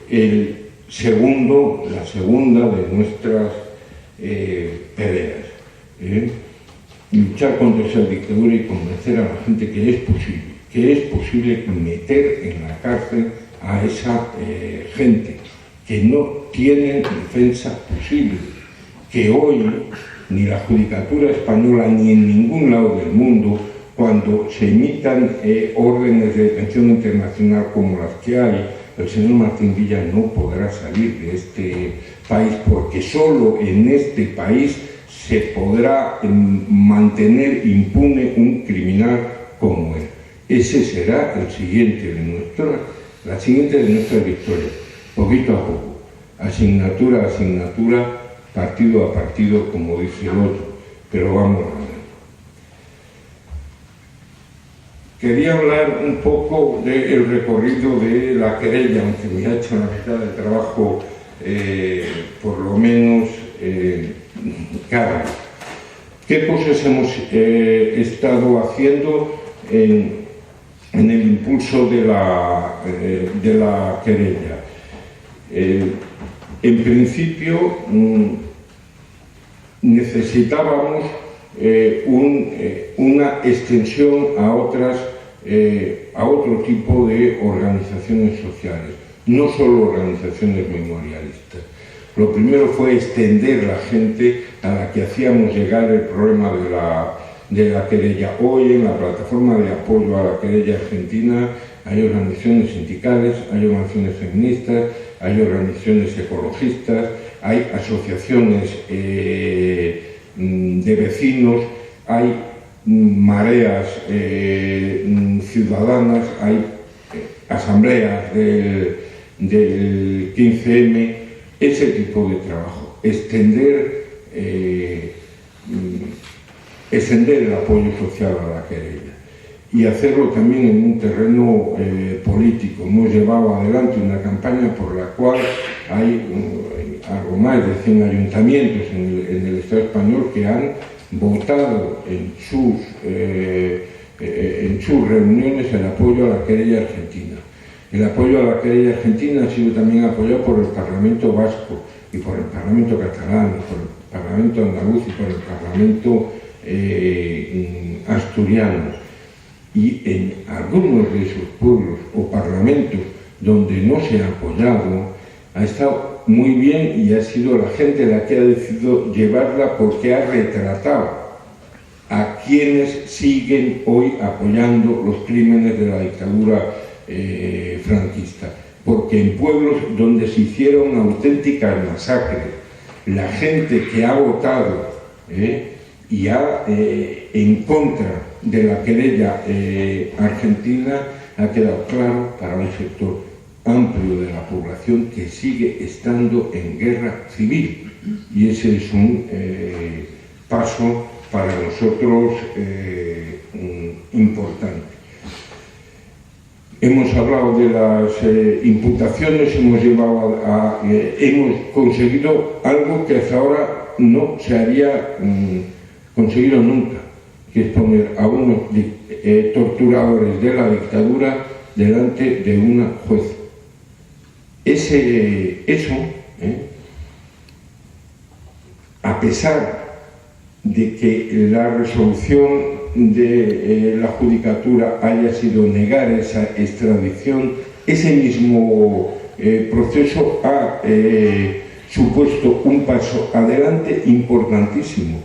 la segunda de nuestras peleas. Luchar contra esa dictadura y convencer a la gente que es posible meter en la cárcel a esa gente que no tienen defensa posible, que hoy ni la Judicatura Española ni en ningún lado del mundo, cuando se emitan órdenes de detención internacional como las que hay, el señor Martín Villa no podrá salir de este país, porque solo en este país se podrá mantener impune un criminal como él. Ese será la siguiente de nuestras victorias, poquito a poco, asignatura a asignatura, partido a partido, como dice el otro, pero vamos a ver. Quería hablar un poco del recorrido de la querella, aunque me ha hecho la mitad del trabajo, por lo menos, cara. ¿Qué cosas hemos estado haciendo en el impulso de la querella? En principio, necesitábamos una extensión a otro tipo de organizaciones sociales, no solo organizaciones memorialistas. Lo primero fue extender la gente a la que hacíamos llegar el problema de la querella. Hoy, en la plataforma de apoyo a la querella argentina, hay organizaciones sindicales, hay organizaciones feministas, hay organizaciones ecologistas, hay asociaciones de vecinos, hay mareas ciudadanas, hay asambleas del 15M, ese tipo de trabajo, extender el apoyo social a la querella y hacerlo también en un terreno político. Hemos llevado adelante una campaña por la cual hay algo más de 100 ayuntamientos en el Estado español que han votado en sus reuniones el apoyo a la querella argentina. El apoyo a la querella argentina ha sido también apoyado por el Parlamento vasco y por el Parlamento catalán, por el Parlamento andaluz y por el Parlamento asturiano. Y en algunos de esos pueblos o parlamentos donde no se ha apoyado, ha estado muy bien y ha sido la gente la que ha decidido llevarla, porque ha retratado a quienes siguen hoy apoyando los crímenes de la dictadura franquista. Porque en pueblos donde se hicieron auténticas masacres, la gente que ha votado y ha en contra de la querella argentina, ha quedado claro para un sector amplio de la población que sigue estando en guerra civil, y ese es un paso para nosotros importante. Hemos hablado de las imputaciones, hemos conseguido algo que hasta ahora no se había conseguido nunca, que es poner a unos torturadores de la dictadura delante de una juez. Eso, a pesar de que la resolución de la judicatura haya sido negar esa extradición, ese mismo proceso ha supuesto un paso adelante importantísimo,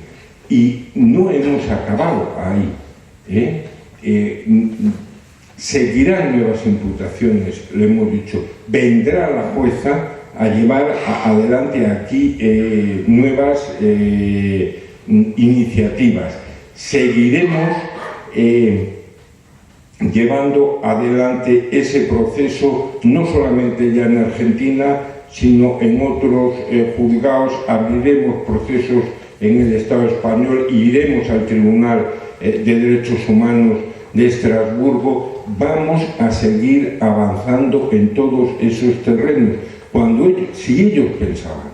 y no hemos acabado ahí. Seguirán nuevas imputaciones, le hemos dicho, vendrá la jueza a llevar adelante aquí nuevas iniciativas. Seguiremos llevando adelante ese proceso, no solamente ya en Argentina, sino en otros juzgados. Abriremos procesos en el Estado español y iremos al Tribunal de Derechos Humanos de Estrasburgo. Vamos a seguir avanzando en todos esos terrenos. Si ellos pensaban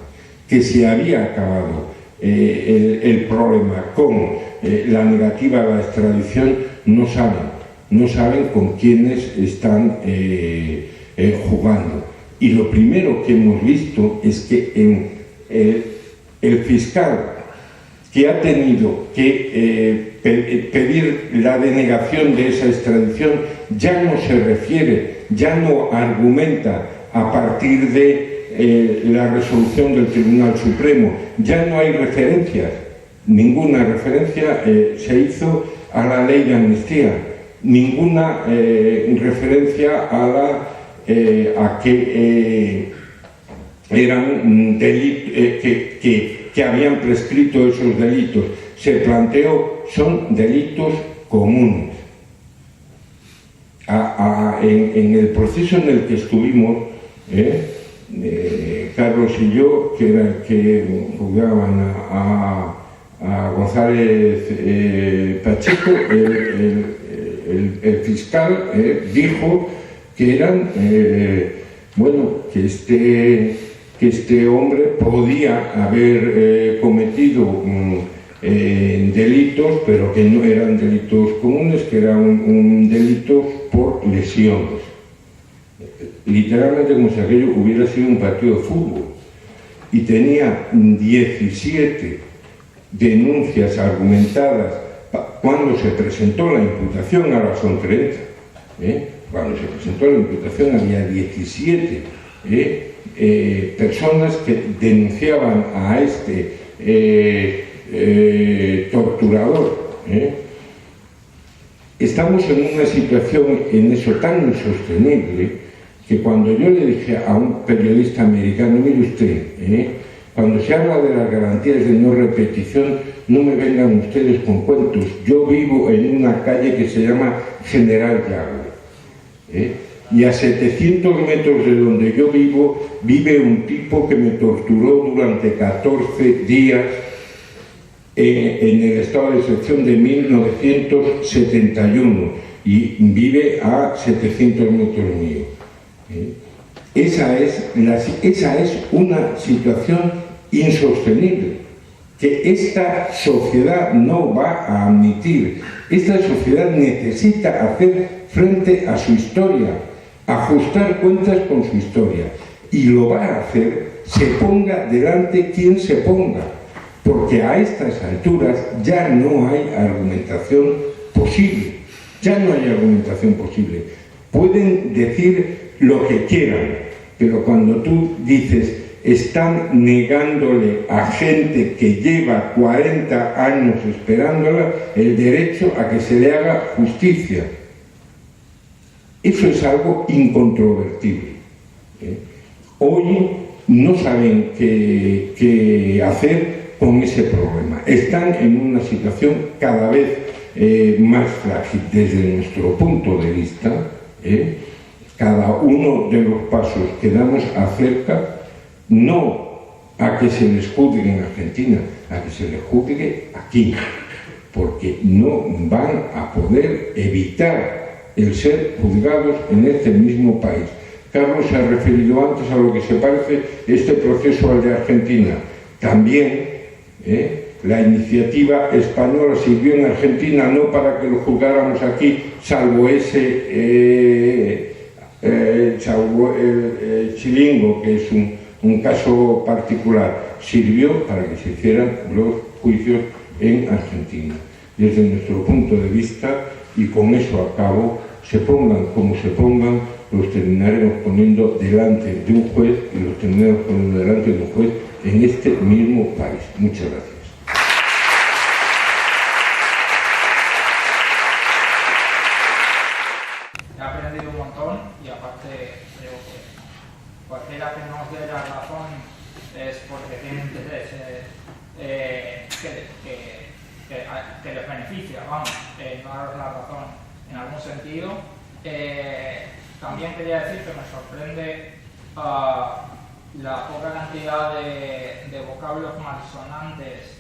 que se había acabado el problema con la negativa a la extradición, no saben con quiénes están jugando. Y lo primero que hemos visto es que el fiscal que ha tenido que pedir la denegación de esa extradición ya no se refiere, ya no argumenta a partir de la resolución del Tribunal Supremo, ya no hay referencias, ninguna referencia se hizo a la ley de amnistía, ninguna referencia a que eran delitos, que habían prescrito esos delitos. Se planteó, son delitos comunes. En el proceso en el que estuvimos, Carlos y yo, que jugaban a González Pacheco, el fiscal dijo que eran, que este hombre podía haber cometido delitos, pero que no eran delitos comunes, que eran un delito por lesiones. Literalmente como si aquello hubiera sido un partido de fútbol. Y tenía 17 denuncias argumentadas cuando se presentó la imputación, ahora son 30. Cuando se presentó la imputación había 17 personas que denunciaban a este torturador. Estamos en una situación en eso tan insostenible que cuando yo le dije a un periodista americano, mire usted, cuando se habla de las garantías de no repetición, no me vengan ustedes con cuentos. Yo vivo en una calle que se llama General Yagüe, y a 700 metros de donde yo vivo, vive un tipo que me torturó durante 14 días en el estado de excepción de 1971, y vive a 700 metros mío. Esa es una situación insostenible que esta sociedad no va a admitir. Esta sociedad necesita hacer frente a su historia ajustar cuentas con su historia. Y lo va a hacer, se ponga delante quien se ponga, porque a estas alturas ya no hay argumentación posible. Ya no hay argumentación posible. Pueden decir lo que quieran, pero cuando tú dices están negándole a gente que lleva 40 años esperándola el derecho a que se le haga justicia, eso es algo incontrovertible. Hoy no saben qué hacer con ese problema. Están en una situación cada vez más frágil desde nuestro punto de vista. Cada uno de los pasos que damos acerca no a que se les juzgue en Argentina, a que se les juzgue aquí, porque no van a poder evitar el ser juzgados en este mismo país. Carlos se ha referido antes a lo que se parece este proceso al de Argentina. También la iniciativa española sirvió en Argentina no para que lo juzgáramos aquí, salvo ese chilingo, que es un caso particular, sirvió para que se hicieran los juicios en Argentina. Desde nuestro punto de vista, y con eso acabo, se pongan como se pongan, los terminaremos poniendo delante de un juez y los terminaremos poniendo delante de un juez en este mismo país. Muchas gracias. He aprendido un montón y aparte creo que cualquiera que nos dé la razón es porque tiene interés que les beneficia, vamos, no daros la razón en algún sentido. También quería decir que me sorprende la poca cantidad de vocablos malsonantes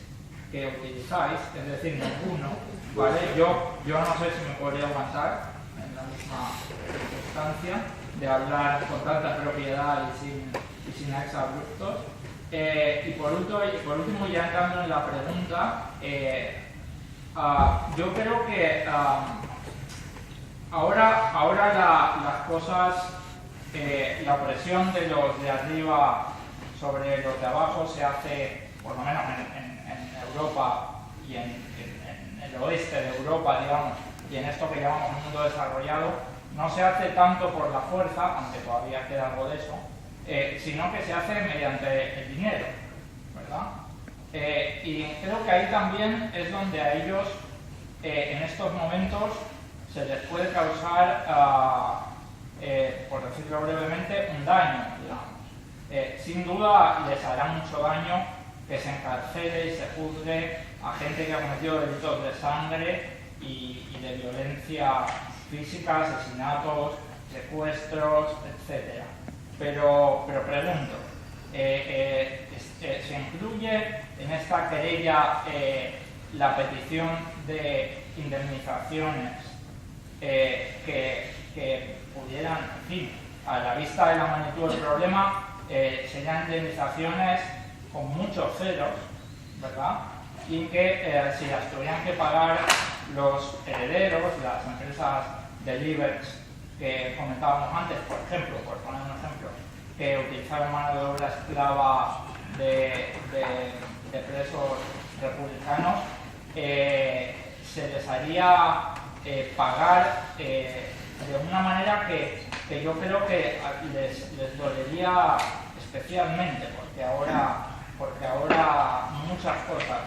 que utilizáis, es decir, ninguno, ¿vale? Yo no sé si me podría aguantar en la misma circunstancia de hablar con tanta propiedad y sin exabruptos. Y por último, ya entrando en la pregunta, yo creo que ahora las cosas, la presión de los de arriba sobre los de abajo se hace, por lo menos en Europa y en el oeste de Europa, digamos, y en esto que llamamos un mundo desarrollado, no se hace tanto por la fuerza, aunque todavía queda algo de eso, sino que se hace mediante el dinero, ¿verdad? Y creo que ahí también es donde a ellos, en estos momentos, se les puede causar, por decirlo brevemente, un daño, digamos. Sin duda les hará mucho daño que se encarcele y se juzgue a gente que ha cometido delitos de sangre y de violencia física, asesinatos, secuestros, etc. Pero pregunto, ¿se incluye en esta querella la petición de indemnizaciones que pudieran, en fin, a la vista de la magnitud del problema, serían indemnizaciones con muchos ceros, ¿verdad? Y que si las tuvieran que pagar los herederos, las empresas del IBEX que comentábamos antes, por ejemplo, por poner un ejemplo, que utilizaron mano de obra esclava de presos republicanos, se les haría pagar de una manera que yo creo que les dolería especialmente, porque ahora muchas cosas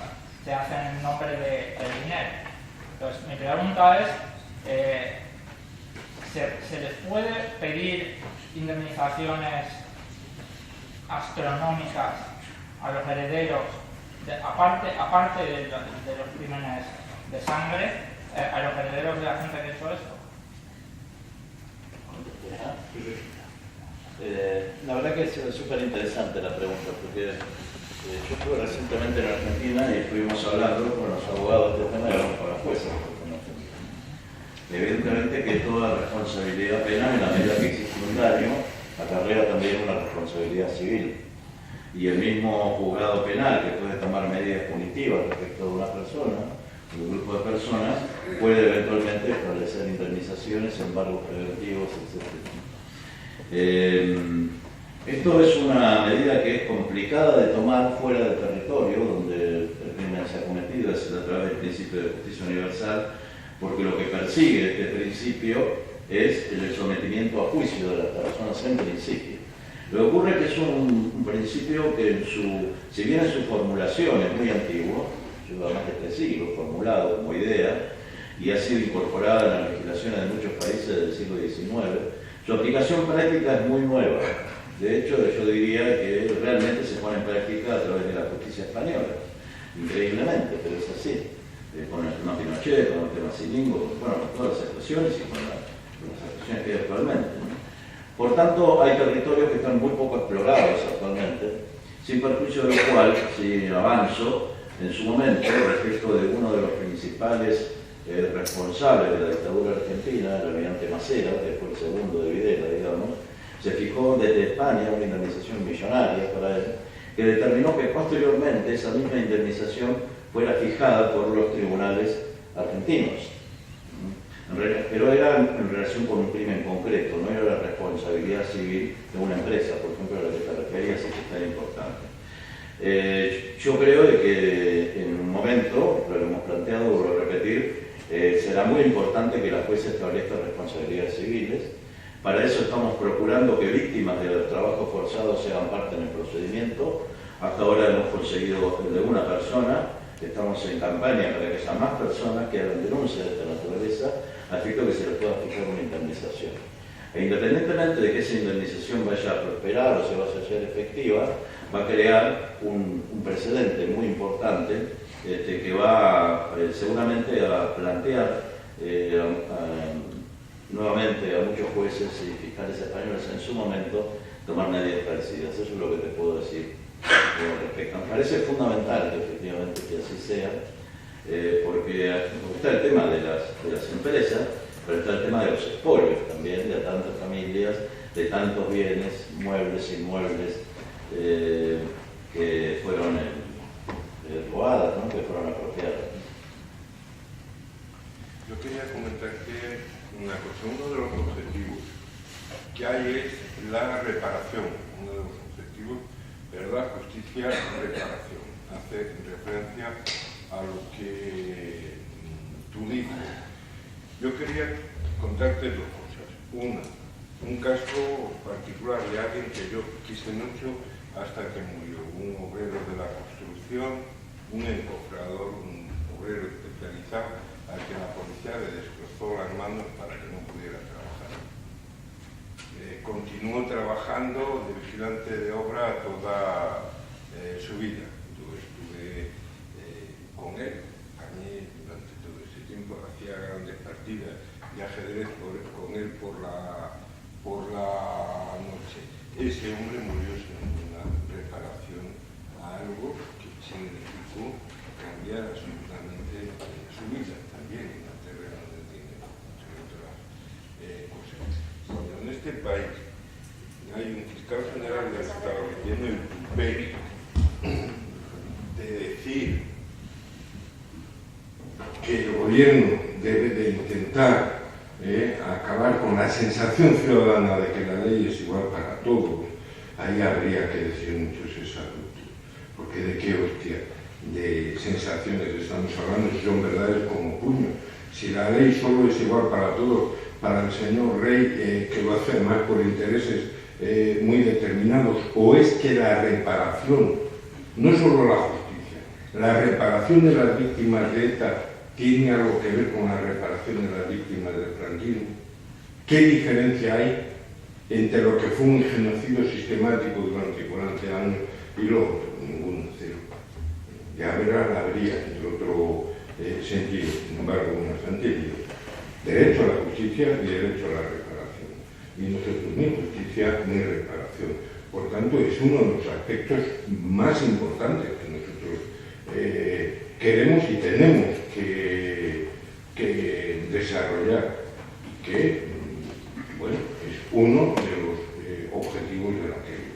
se hacen en nombre de dinero. Entonces, mi pregunta es, ¿se les puede pedir indemnizaciones astronómicas a los herederos, aparte de los crímenes de sangre, a los herederos de la gente que ha hecho esto? La verdad que es súper interesante la pregunta, porque yo estuve recientemente en Argentina y estuvimos hablando con los abogados de este tema y con la jueza. Evidentemente que toda responsabilidad penal, en la medida que existe un daño, acarrea también una responsabilidad civil. Y el mismo juzgado penal, que puede tomar medidas punitivas respecto de una persona, de un grupo de personas, puede eventualmente establecer indemnizaciones, embargos preventivos, etc. Esto es una medida que es complicada de tomar fuera del territorio donde el crimen se ha cometido, es a través del principio de justicia universal, porque lo que persigue este principio es el sometimiento a juicio de las personas en principio. Lo que ocurre es que es un principio que si bien en su formulación es muy antiguo, lleva más de 3 siglos formulado como idea, y ha sido incorporada en las legislaciones de muchos países del siglo XIX, su aplicación práctica es muy nueva. De hecho, yo diría que realmente se pone en práctica a través de la justicia española, increíblemente, pero es así. Con el tema Pinochet, con el tema Silingo, bueno, con todas las expresiones y con las expresiones que hay actualmente, ¿no? Por tanto, hay territorios que están muy poco explorados actualmente, sin perjuicio de lo cual, si avanzo, en su momento, respecto de uno de los principales responsables de la dictadura argentina, el almirante Macera, que fue el segundo de Videla, digamos, se fijó desde España una indemnización millonaria para él, que determinó que posteriormente esa misma indemnización fuera fijada por los tribunales argentinos. Pero era en relación con un crimen concreto, no era la responsabilidad civil de una empresa, por ejemplo, a la que te referías, y que es tan importante. Yo creo de que en un momento, lo hemos planteado, vuelvo a repetir, será muy importante que la jueza establezca responsabilidades civiles. Para eso estamos procurando que víctimas de los trabajos forzados sean parte en el procedimiento. Hasta ahora hemos conseguido el de una persona. Estamos en campaña para que haya más personas que hagan denuncias de esta naturaleza, a efecto que se les pueda fijar una indemnización. E independientemente de que esa indemnización vaya a prosperar o se vaya a ser efectiva, va a crear un precedente muy importante que va seguramente a plantear nuevamente a muchos jueces y fiscales españoles en su momento tomar medidas parecidas. Eso es lo que te puedo decir respecto. Me parece fundamental que efectivamente que así sea, porque está el tema de las empresas, pero está el tema de los expolios también, de tantas familias, de tantos bienes, muebles, inmuebles, que fueron robadas, ¿no? Que fueron apropiadas. Yo quería comentarte una cosa. Uno de los objetivos que hay es la reparación. Uno de los objetivos, ¿verdad? Justicia, reparación. Hace referencia a lo que tú dices. Yo quería contarte 2 cosas. Una, un caso particular de alguien que yo quise mucho hasta que murió. Un obrero de la construcción, un encofrador, un obrero especializado al que la policía le destrozó las manos para que no pudiera trabajar. Continuó trabajando de vigilante de obra toda su vida. Yo estuve con él. A mí, durante todo ese tiempo, hacía grandes partidas de ajedrez con él por la noche. Ese hombre murió sin ninguna reparación a algo que significó cambiar absolutamente su vida, también en el terreno del dinero, entre otras cosas. Pero en este país hay un fiscal general del Estado que tiene el tupé de decir que el gobierno debe de intentar acabar con la sensación ciudadana de que la ley es igual para todos. Ahí habría que decir muchos exabruptos, porque de qué hostia de sensaciones estamos hablando, si son verdades como puño. Si la ley solo es igual para todos, para el señor Rey, que lo hace además por intereses muy determinados, o es que la reparación, no solo la justicia, la reparación de las víctimas de ETA tiene algo que ver con la reparación de las víctimas del franquismo. ¿Qué diferencia hay entre lo que fue un genocidio sistemático durante 40 años y lo otro? Ninguno, cero. Ya verás la habría en otro sentido, sin embargo, uno es anterior. Derecho a la justicia y derecho a la reparación. Y nosotros ni justicia ni reparación. Por tanto, es uno de los aspectos más importantes que nosotros queremos y tenemos que desarrollar, y que, bueno, es uno de los objetivos de la teoría.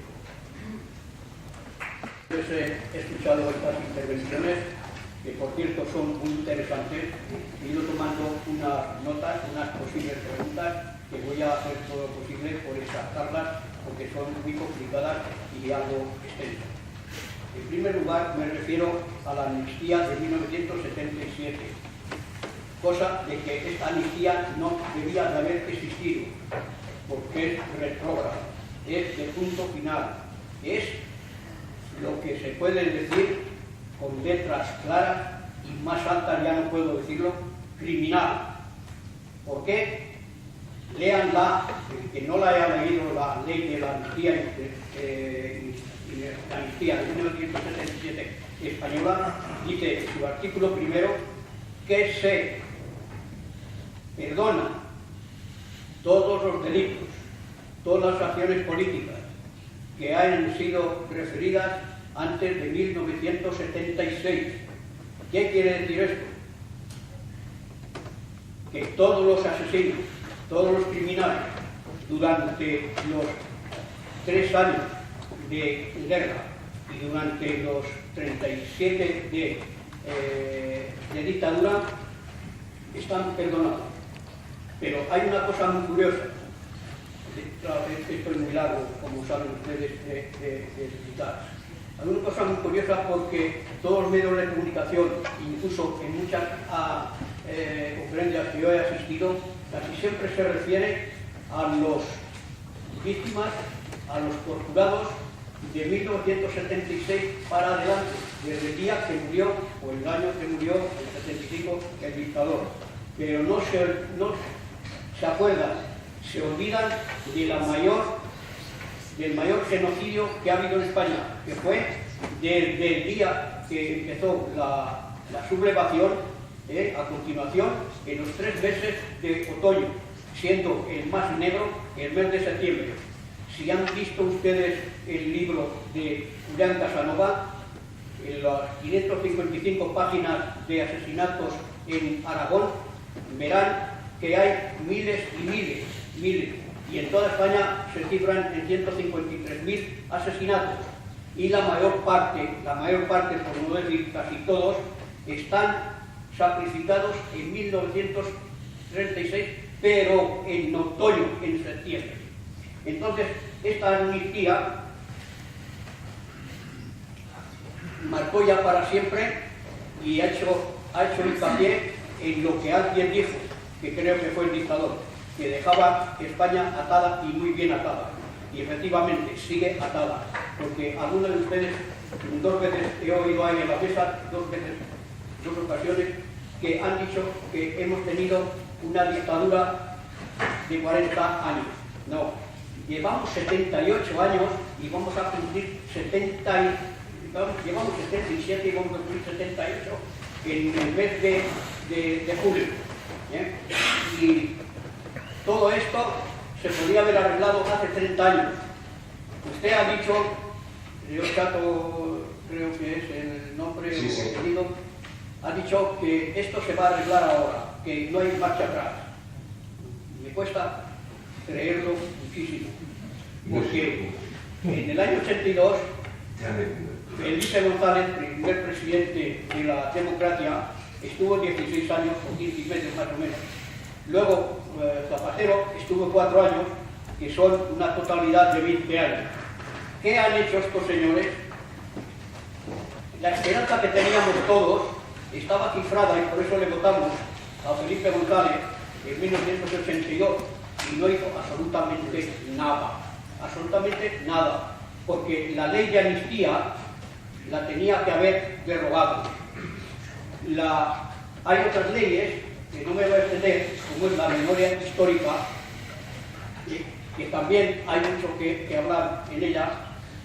He escuchado estas intervenciones, que por cierto son muy interesantes. He ido tomando unas notas, unas posibles preguntas, que voy a hacer todo lo posible por extractarlas, porque son muy complicadas y algo extensas. En primer lugar, me refiero a la amnistía de 1977, cosa de que esta amnistía no debía de haber existido, porque es retrógrada, es de punto final, es lo que se puede decir con letras claras y más altas, ya no puedo decirlo, criminal. ¿Por qué? Léanla, el que no la haya leído, la ley de la amnistía de 1977 española, dice en su artículo primero que se perdona todos los delitos, todas las acciones políticas que hayan sido referidas antes de 1976. ¿Qué quiere decir esto? Que todos los asesinos, todos los criminales, durante los 3 años de guerra y durante los 37 de dictadura, están perdonados. Pero hay una cosa muy curiosa, claro, esto es muy largo, como saben ustedes, de explicar. Hay una cosa muy curiosa porque todos los medios de comunicación, incluso en muchas conferencias que yo he asistido, casi siempre se refiere a los víctimas, a los torturados de 1976 para adelante, desde el día que murió, o el año que murió, el 75, el dictador. Pero no se acuerdan, se olvidan del mayor genocidio que ha habido en España, que fue desde el día que empezó la sublevación, a continuación, en los 3 meses de otoño, siendo el más negro el mes de septiembre. Si han visto ustedes el libro de Julián Casanova, en las 555 páginas de asesinatos en Aragón, verán que hay miles y miles, y en toda España se cifran en 153.000 asesinatos, y la mayor parte, por no decir casi todos, están sacrificados en 1936, pero en otoño, en septiembre. Entonces, esta amnistía marcó ya para siempre y ha hecho hincapié en lo que alguien dijo, que creo que fue el dictador, que dejaba España atada y muy bien atada. Y efectivamente sigue atada, porque algunos de ustedes, 2 veces he oído ahí en la mesa, 2 ocasiones, que han dicho que hemos tenido una dictadura de 40 años. No, llevamos 78 años y vamos a cumplir 77 y vamos a cumplir 78 en el mes de julio. Y todo esto se podría haber arreglado hace 30 años. Usted ha dicho, yo Chato creo que es el nombre o el apellido, ha dicho que esto se va a arreglar ahora, que no hay marcha atrás. Me cuesta creerlo muchísimo, porque en el año 82, Felipe González, primer presidente de la democracia, estuvo 16 años o 15 meses más o menos. Luego Zapatero estuvo 4 años, que son una totalidad de 20 años. ¿Qué han hecho estos señores? La esperanza que teníamos todos estaba cifrada, y por eso le votamos a Felipe González en 1982, y no hizo absolutamente nada, porque la ley de amnistía la tenía que haber derogado. Hay otras leyes, que no me voy a extender, como es la memoria histórica, que también hay mucho que hablar en ella,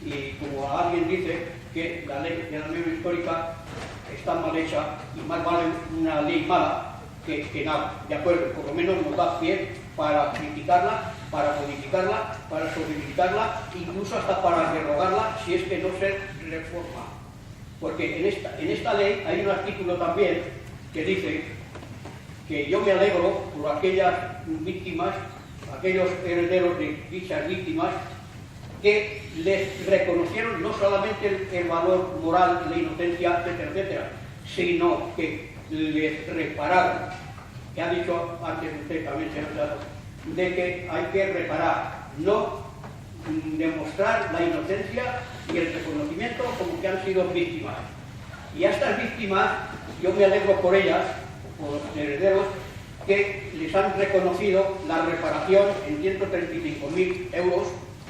y como alguien dice que la ley de la memoria histórica está mal hecha y más vale una ley mala que nada, de acuerdo, por lo menos nos da pie para criticarla, para modificarla, para sobrevivirla, incluso hasta para derogarla si es que no se reforma. Porque en esta ley hay un artículo también que dice que yo me alegro por aquellas víctimas, aquellos herederos de dichas víctimas, que les reconocieron no solamente el valor moral, la inocencia, etcétera, etcétera, sino que les repararon. Que ha dicho antes usted también, señor Chato, de que hay que reparar, no demostrar la inocencia y el reconocimiento como que han sido víctimas. Y a estas víctimas, yo me alegro por ellas, por los herederos, que les han reconocido la reparación en 135.000 euros,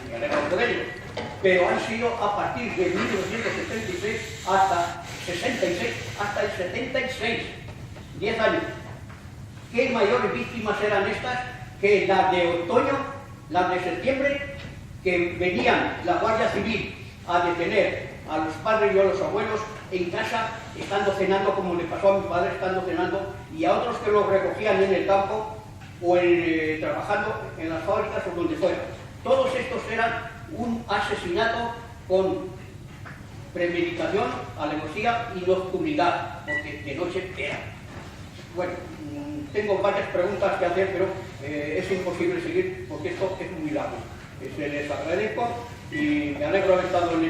me alegro por ellos, pero han sido a partir de 1976 hasta 66, hasta el 76, 10 años. ¿Qué mayores víctimas eran estas que las de otoño, las de septiembre, que venían la Guardia Civil a detener a los padres y a los abuelos en casa, estando cenando, como le pasó a mi padre estando cenando, y a otros que los recogían en el campo o trabajando en las fábricas o donde fuera? Todos estos eran un asesinato con premeditación, alevosía y nocturnidad, porque de noche era. Bueno, tengo varias preguntas que hacer, pero es imposible seguir porque esto es muy largo. Se les agradezco y me alegro de haber estado en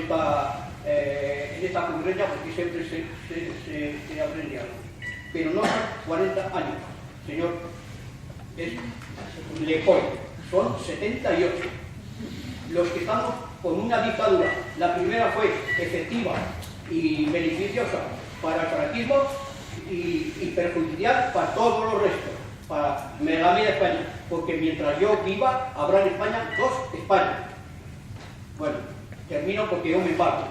esta conferencia porque siempre se aprende algo. Pero no son 40 años, señor. Es Lecoy, son 78. Los que estamos con una dictadura, la primera fue efectiva y beneficiosa para el franquismo y perjudicial para todos los restos, para la media España, porque mientras yo viva habrá en España 2 Españas. Bueno, termino porque yo me parto.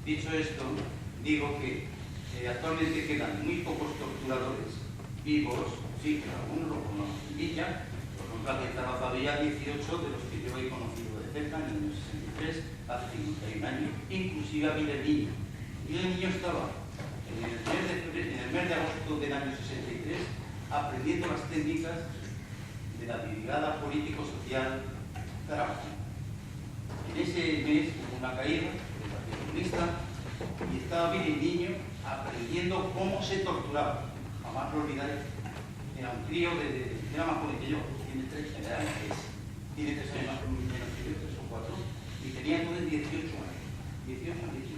Dicho esto, digo que actualmente quedan muy pocos torturadores vivos, sí, que algunos lo conocen en Villa, por ejemplo, aquí está Villa 18, de los que yo he conocido de cerca en el año 63, hace 51 años, inclusive había el niño. Y el niño estaba en el mes de agosto del año 63 aprendiendo las técnicas de la brigada político-social Zaragoza. En ese mes hubo una caída del Partido Comunista y estaba bien el niño aprendiendo cómo se torturaba. Jamás lo olvidaré. Era un crío, era más joven que yo, tiene 3 años más menos que yo, 3 o 4, y tenía entonces 18 años. 18 años.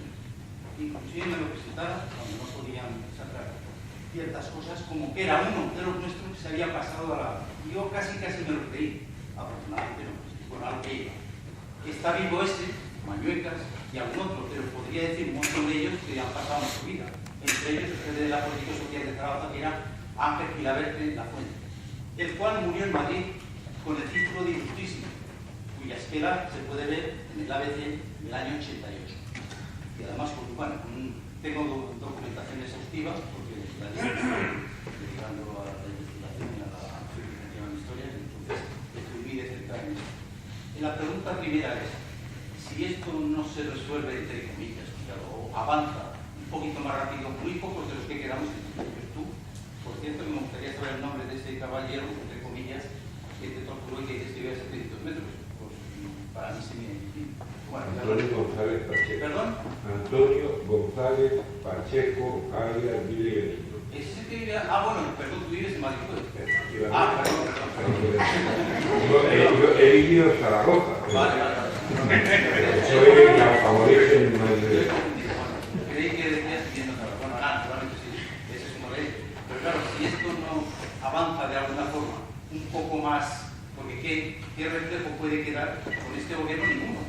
Inclusive me lo presentaba cuando no podían sacar ciertas cosas, como que era uno de los nuestros que se había pasado a la... Yo casi me lo creí, afortunadamente no, con algo que iba. Está vivo ese, Mañuecas, y algún otro, pero podría decir un montón de ellos que han pasado en su vida. Entre ellos el jefe de la política social de Zaragoza, que era Ángel Gilaberte La Fuente, el cual murió en Madrid con el título de Ilustrísimo, cuya esquela se puede ver en el ABC del año 88. Y además, bueno, tengo documentación exhaustiva, porque la estoy dedicando a la investigación y a la historia, entonces estoy muy de cerca en esto. La pregunta primera es, si esto no se resuelve, entre comillas, o avanza un poquito más rápido, muy pocos de los que quedamos, tú, por cierto, me gustaría saber el nombre de ese caballero, entre comillas, que te torturó y que dices que iba a 700 metros, pues para mí se me... Bueno, Antonio González Pacheco. ¿Perdón? Antonio González Pacheco, alias Billy. ¿Ese que vive? Bueno, perdón, tú vives en Madrid. Perdón. Perdón. Yo he vivido en Zaragoza. Vale. Soy aborigen. Creí que decías siguiendo, bueno, naturalmente sí, ese es uno de ellos. Pero claro, si esto no avanza de alguna forma un poco más, porque ¿qué reflejo puede quedar con este gobierno? Ninguno.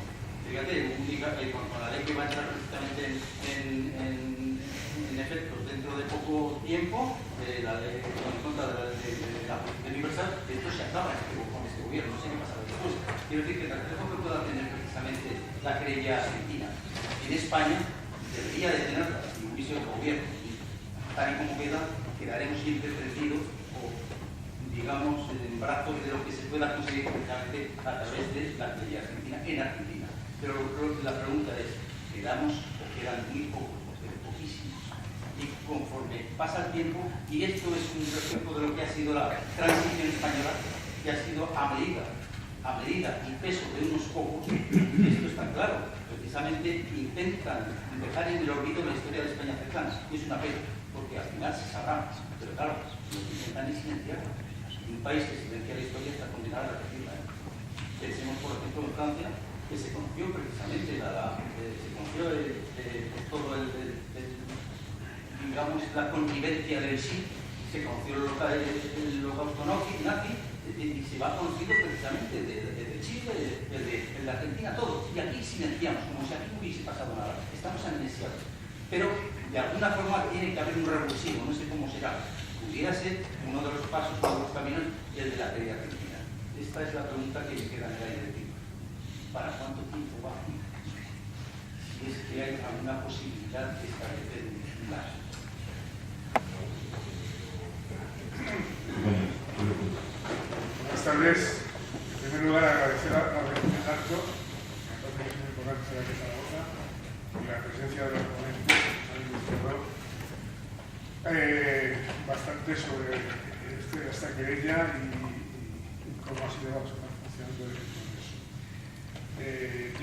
Fíjate, con la ley que va a entrar precisamente en efectos dentro de poco tiempo, la ley en contra de la Justicia Universal, esto se acaba con este gobierno, no sé qué pasará después. Quiero decir que el reflejo que pueda tener precisamente la querella argentina en España debería de tenerla si hubiese el gobierno. Y tal y como quedaremos siempre crecidos o, digamos, en brazos de lo que se pueda conseguir precisamente a través de la querella argentina en Argentina. Pero la pregunta es, ¿quedamos o quedan muy pocos? Poquísimos. Y conforme pasa el tiempo, y esto es un reflejo de lo que ha sido la transición española, que ha sido a medida y peso de unos pocos, esto está claro. Precisamente intentan dejar en el olvido la historia de España cercana, y es una pena, porque al final se sabrá, pero claro, lo que intentan es silenciarla. Un país que silencia la historia está condenado a repetirla. Pensemos, por ejemplo, en Francia, que se conoció precisamente todo digamos, la convivencia del sí, se conoció el holocausto nazi, y se va conocido precisamente de Chile, de Argentina, todo. Y aquí silenciamos, como si aquí no hubiese pasado nada. Estamos amnesiados. Pero de alguna forma tiene que haber un revulsivo, no sé cómo será. Pudiera ser uno de los pasos, uno de los caminos, el de la querella argentina. Esta es la pregunta que me queda en el aire. ¿Para cuánto tiempo va? Si es que hay alguna posibilidad de establecer un plazo. Buenas tardes. En primer lugar, agradecer a la organización del acto, me parece que es muy importante estar aquí en Zaragoza, y la presencia de los ponentes, han ilustrado bastante sobre esta querella y cómo ha sido la funcionamiento del proceso.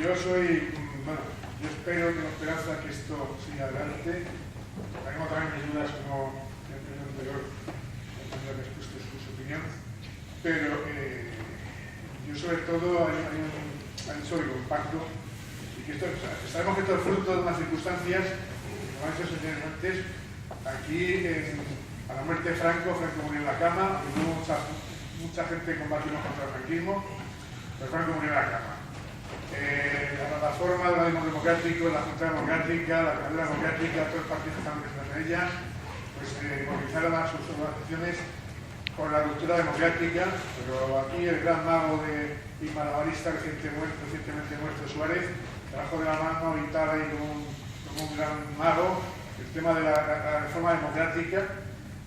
Yo espero, tengo esperanza que esto siga adelante. Tengo también mis dudas, como el primer anterior, tendrá que expuesto su opinión, pero yo sobre todo hay un sobrecomparto y que sabemos que esto es fruto de unas circunstancias, como han dicho señores antes, aquí a la muerte de Franco murió en la cama, y hubo mucha gente combatiendo contra el franquismo, pero Franco murió en la cama. La plataforma del organismo democrático, la Junta Democrática, la Cadena Democrática, todos los partidos que están presentes en ella, pues movilizaron a sus organizaciones por la ruptura democrática, pero aquí el gran mago y malabarista recientemente muerto Suárez, trabajó de la mano y tal ahí como un gran mago, el tema de la reforma democrática,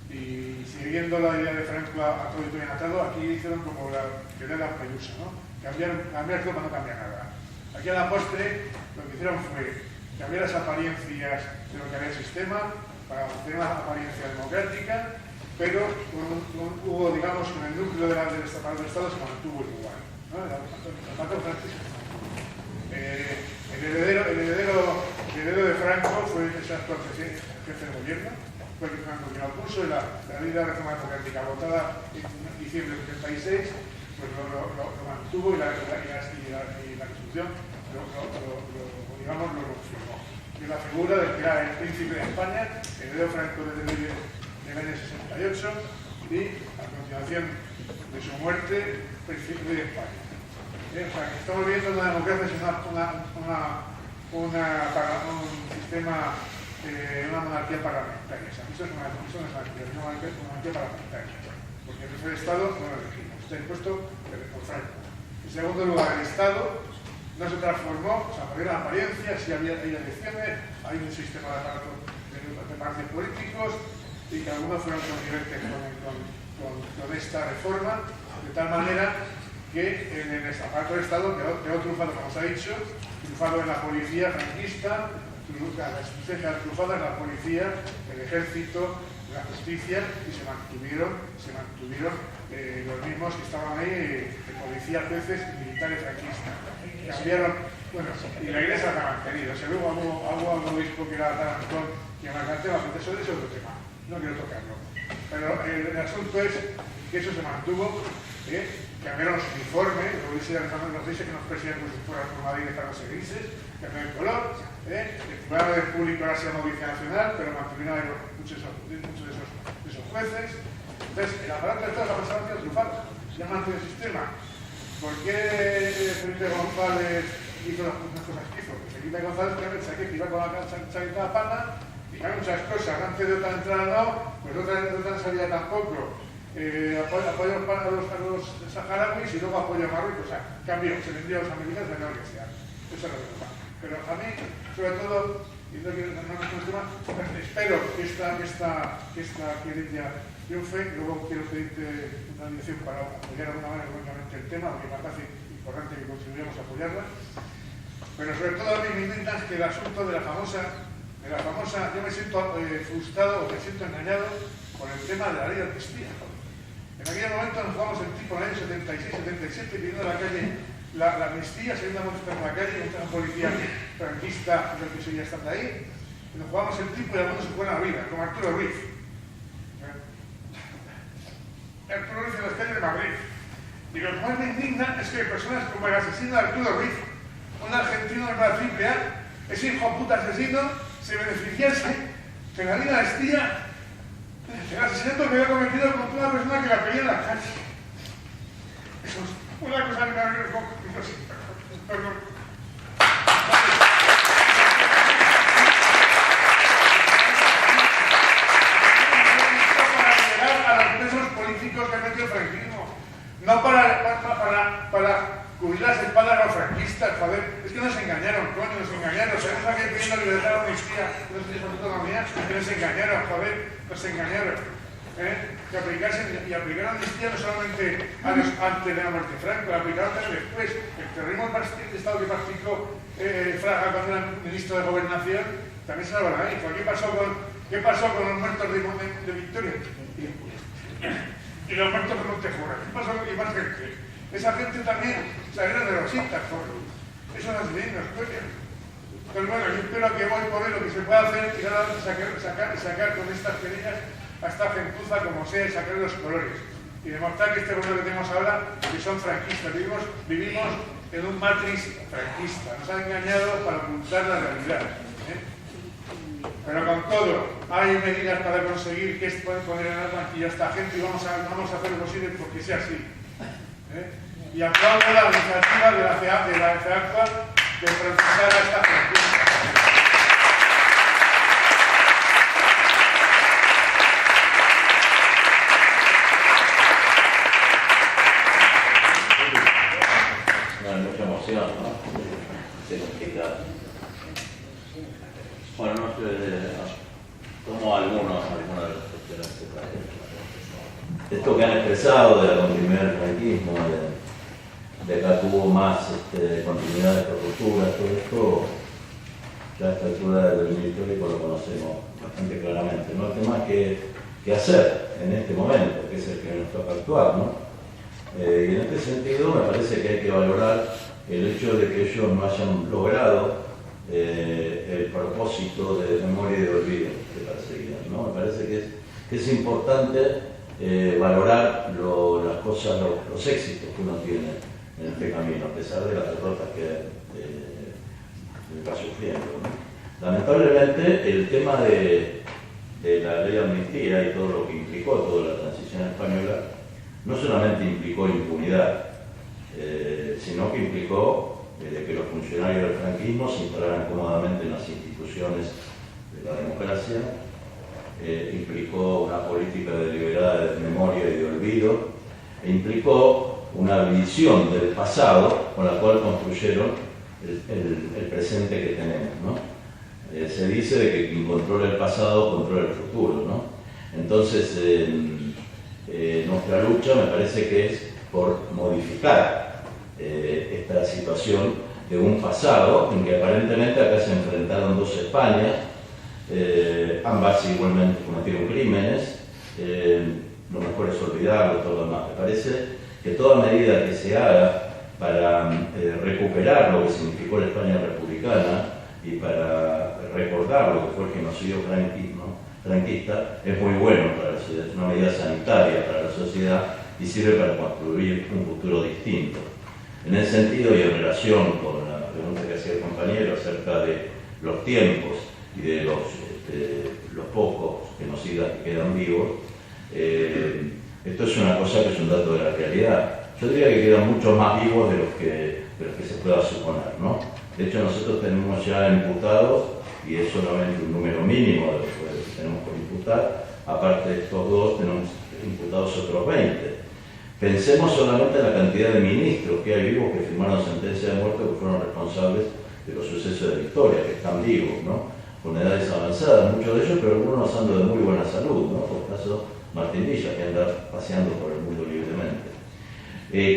y siguiendo la idea de Franco a todo y bien atado, aquí hicieron como la teoría de la pelusa, ¿no? Cambiar todo para no cambiar nada. Aquí a la postre lo que hicieron fue cambiar las apariencias de lo que había el sistema para obtener una apariencia democrática, pero hubo, digamos, con el núcleo del Estado se mantuvo igual, ¿no? El heredero de Franco fue el actual jefe del gobierno, fue el que Franco quien lo puso, y la ley de la reforma democrática votada en diciembre del 76, pues lo mantuvo y la Constitución lo confirmó. Y la figura del que era el príncipe de España, heredero Franco desde el año 68, y a continuación de su muerte, príncipe de España. O sea, que estamos viendo una democracia, es un sistema, una monarquía parlamentaria. O sea, eso es una monarquía parlamentaria. Porque el jefe de Estado no lo elegimos, está impuesto por Franco. En segundo lugar, el Estado no se transformó, o sea, por la apariencia, sí hay elecciones, hay un sistema de partidos políticos y que algunos fueron congruentes con esta reforma, de tal manera que en el aparato del Estado quedó triunfado, como se ha dicho, triunfado en la policía franquista, triunfado en la policía, el ejército, la justicia, y se mantuvieron los mismos que estaban ahí, de policía, jueces y militares franquistas. Cambiaron, bueno, y la iglesia la ha mantenido. Se ve hubo un obispo que era Tarantón, que me encantaba, pero eso es otro tema, no quiero tocarlo. Pero el asunto es que eso se mantuvo, cambiaron los uniformes, nos dice que nos persiguen como si fueran por Madrid de carros grises, cambiaron el color, el Tribunal del Público ahora se llama Audiencia Nacional, pero mantuvieron ahí muchos de esos jueces. Entonces, el aparato de Estado ha pasado a triunfar, ya mantiene el sistema. ¿Por qué Felipe González hizo las cosas que hizo? Felipe González que iba con la chaqueta pana y hay muchas cosas. Antes de otra entrada no, pues otra salida tampoco. Apoyo a los saharauis y luego apoyo a Marruecos. O sea, cambió, se vendió a los americanos de la universidad. Eso es lo que pasa. Pero a mí, sobre todo, y no quiero entrar más en el tema, espero que esta querella triunfe. Luego quiero pedirte una dirección para apoyar de alguna manera económicamente el tema, porque me parece importante que contribuyamos a apoyarla. Pero sobre todo a mí me indigna que el asunto de la famosa, yo me siento frustrado o me siento engañado por el tema de la ley de amnistía. En aquel momento nos jugamos el tipo en el año 76-77 pidiendo a la calle la amnistía, saliendo a mostrar en la calle contra una policía franquista que seguía estando ahí. Y nos jugamos el tipo y algunos se fueron a la vida, como Arturo Ruiz. Arturo Ruiz en las calles de Madrid. Y lo que más me indigna es que personas como el asesino de Arturo Ruiz, un argentino de la AAA, ese hijo de puta asesino, se beneficiase de la ley de amnistía. El asesinato que había cometido contra una persona que la pedía en la calle. Eso es una cosa que me ha venido perdón. Para llegar a los presos políticos que ha metido el franquismo. No para cubrir las espaldas a los franquistas, joder. Es que nos engañaron, coño, nos engañaron. Sabemos a que pidiendo libertad a la amnistía, no sé si es autonomía, que nos engañaron, joder, nos engañaron. Que aplicaron amnistía no solamente antes de la muerte de Franco, la aplicaron también después. El terrorismo de Estado que practicó Fraga cuando era ministro de Gobernación también se lo van a ir. ¿Qué pasó con los muertos de Victoria? Y los muertos de Montejura. ¿Qué pasó con más gente? Esa gente también salieron de los citas, joder. Eso no es digno, coño. Pero bueno, yo espero que voy por lo que se pueda hacer y sacar con estas querellas a esta gentuza como sea y sacar los colores. Y demostrar que este gobierno que tenemos ahora, que son franquistas, vivimos en un matriz franquista. Nos han engañado para ocultar la realidad. Pero con todo, hay medidas para conseguir que pueden poner en el banquillo a esta gente y vamos a hacer lo posible porque sea así. Y aplaudo la iniciativa de la CEACUA de procesar a esta franquista. Mucha emoción, ¿no? Se complica. Bueno, no sé, como algunas de las cuestiones que traen. Esto que han expresado de la continuidad del franquismo, de que tuvo más continuidad de torturas, todo esto, ya a esta altura del dominio histórico lo conocemos bastante claramente. No hay más que hacer en este momento, que es el que nos toca actuar, ¿no? Y en este sentido me parece que hay que valorar el hecho de que ellos no hayan logrado el propósito de memoria y de olvido que perseguían, ¿no? Me parece que es importante valorar las cosas, los éxitos que uno tiene en este camino, a pesar de las derrotas que va sufriendo, ¿no? Lamentablemente el tema de la ley de amnistía y todo lo que implicó toda la transición española no solamente implicó impunidad, sino que implicó que los funcionarios del franquismo se instalaran cómodamente en las instituciones de la democracia, implicó una política deliberada de memoria y de olvido, e implicó una visión del pasado con la cual construyeron el presente que tenemos, ¿no? Se dice de que quien controla el pasado controla el futuro, ¿no? Entonces, nuestra lucha me parece que es por modificar esta situación de un pasado en que aparentemente acá se enfrentaron dos Españas, ambas igualmente cometieron crímenes, lo mejor es olvidarlo, todo lo demás. Me parece que toda medida que se haga para recuperar lo que significó la España republicana y para recordar lo que fue el genocidio franquismo franquista es muy bueno para la sociedad, es una medida sanitaria para la sociedad y sirve para construir un futuro distinto. En ese sentido, y en relación con la pregunta que hacía el compañero acerca de los tiempos y de los pocos genocidas que quedan vivos, esto es una cosa que es un dato de la realidad. Yo diría que quedan muchos más vivos de los que se pueda suponer, ¿no? De hecho, nosotros tenemos ya imputados, y es solamente un número mínimo de los que tenemos por imputar, aparte de estos dos, tenemos imputados otros 20. Pensemos solamente en la cantidad de ministros que hay vivos que firmaron sentencia de muerte que fueron responsables de los sucesos de la historia, que están vivos, ¿no? Con edades avanzadas, muchos de ellos, pero algunos ando de muy buena salud, ¿no? Por el caso Martín Villa, que anda paseando por el mundo libremente.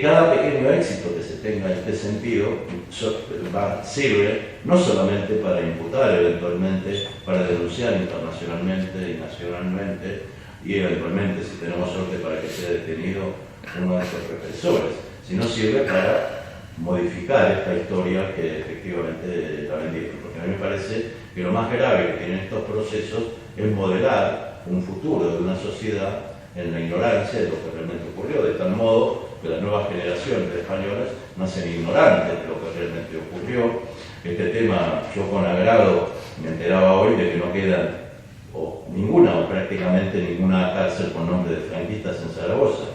Cada pequeño éxito que se tenga en este sentido sirve no solamente para imputar eventualmente, para denunciar internacionalmente y nacionalmente, y eventualmente, si tenemos suerte, para que sea detenido uno de estos represores, sino sirve para modificar esta historia que efectivamente la vendieron. Porque a mí me parece que lo más grave que tienen estos procesos es modelar un futuro de una sociedad en la ignorancia de lo que realmente ocurrió, de tal modo que las nuevas generaciones de españoles nacen ignorantes de lo que realmente ocurrió. Este tema, yo con agrado me enteraba hoy de que no quedan ninguna o prácticamente ninguna cárcel con nombre de franquistas en Zaragoza.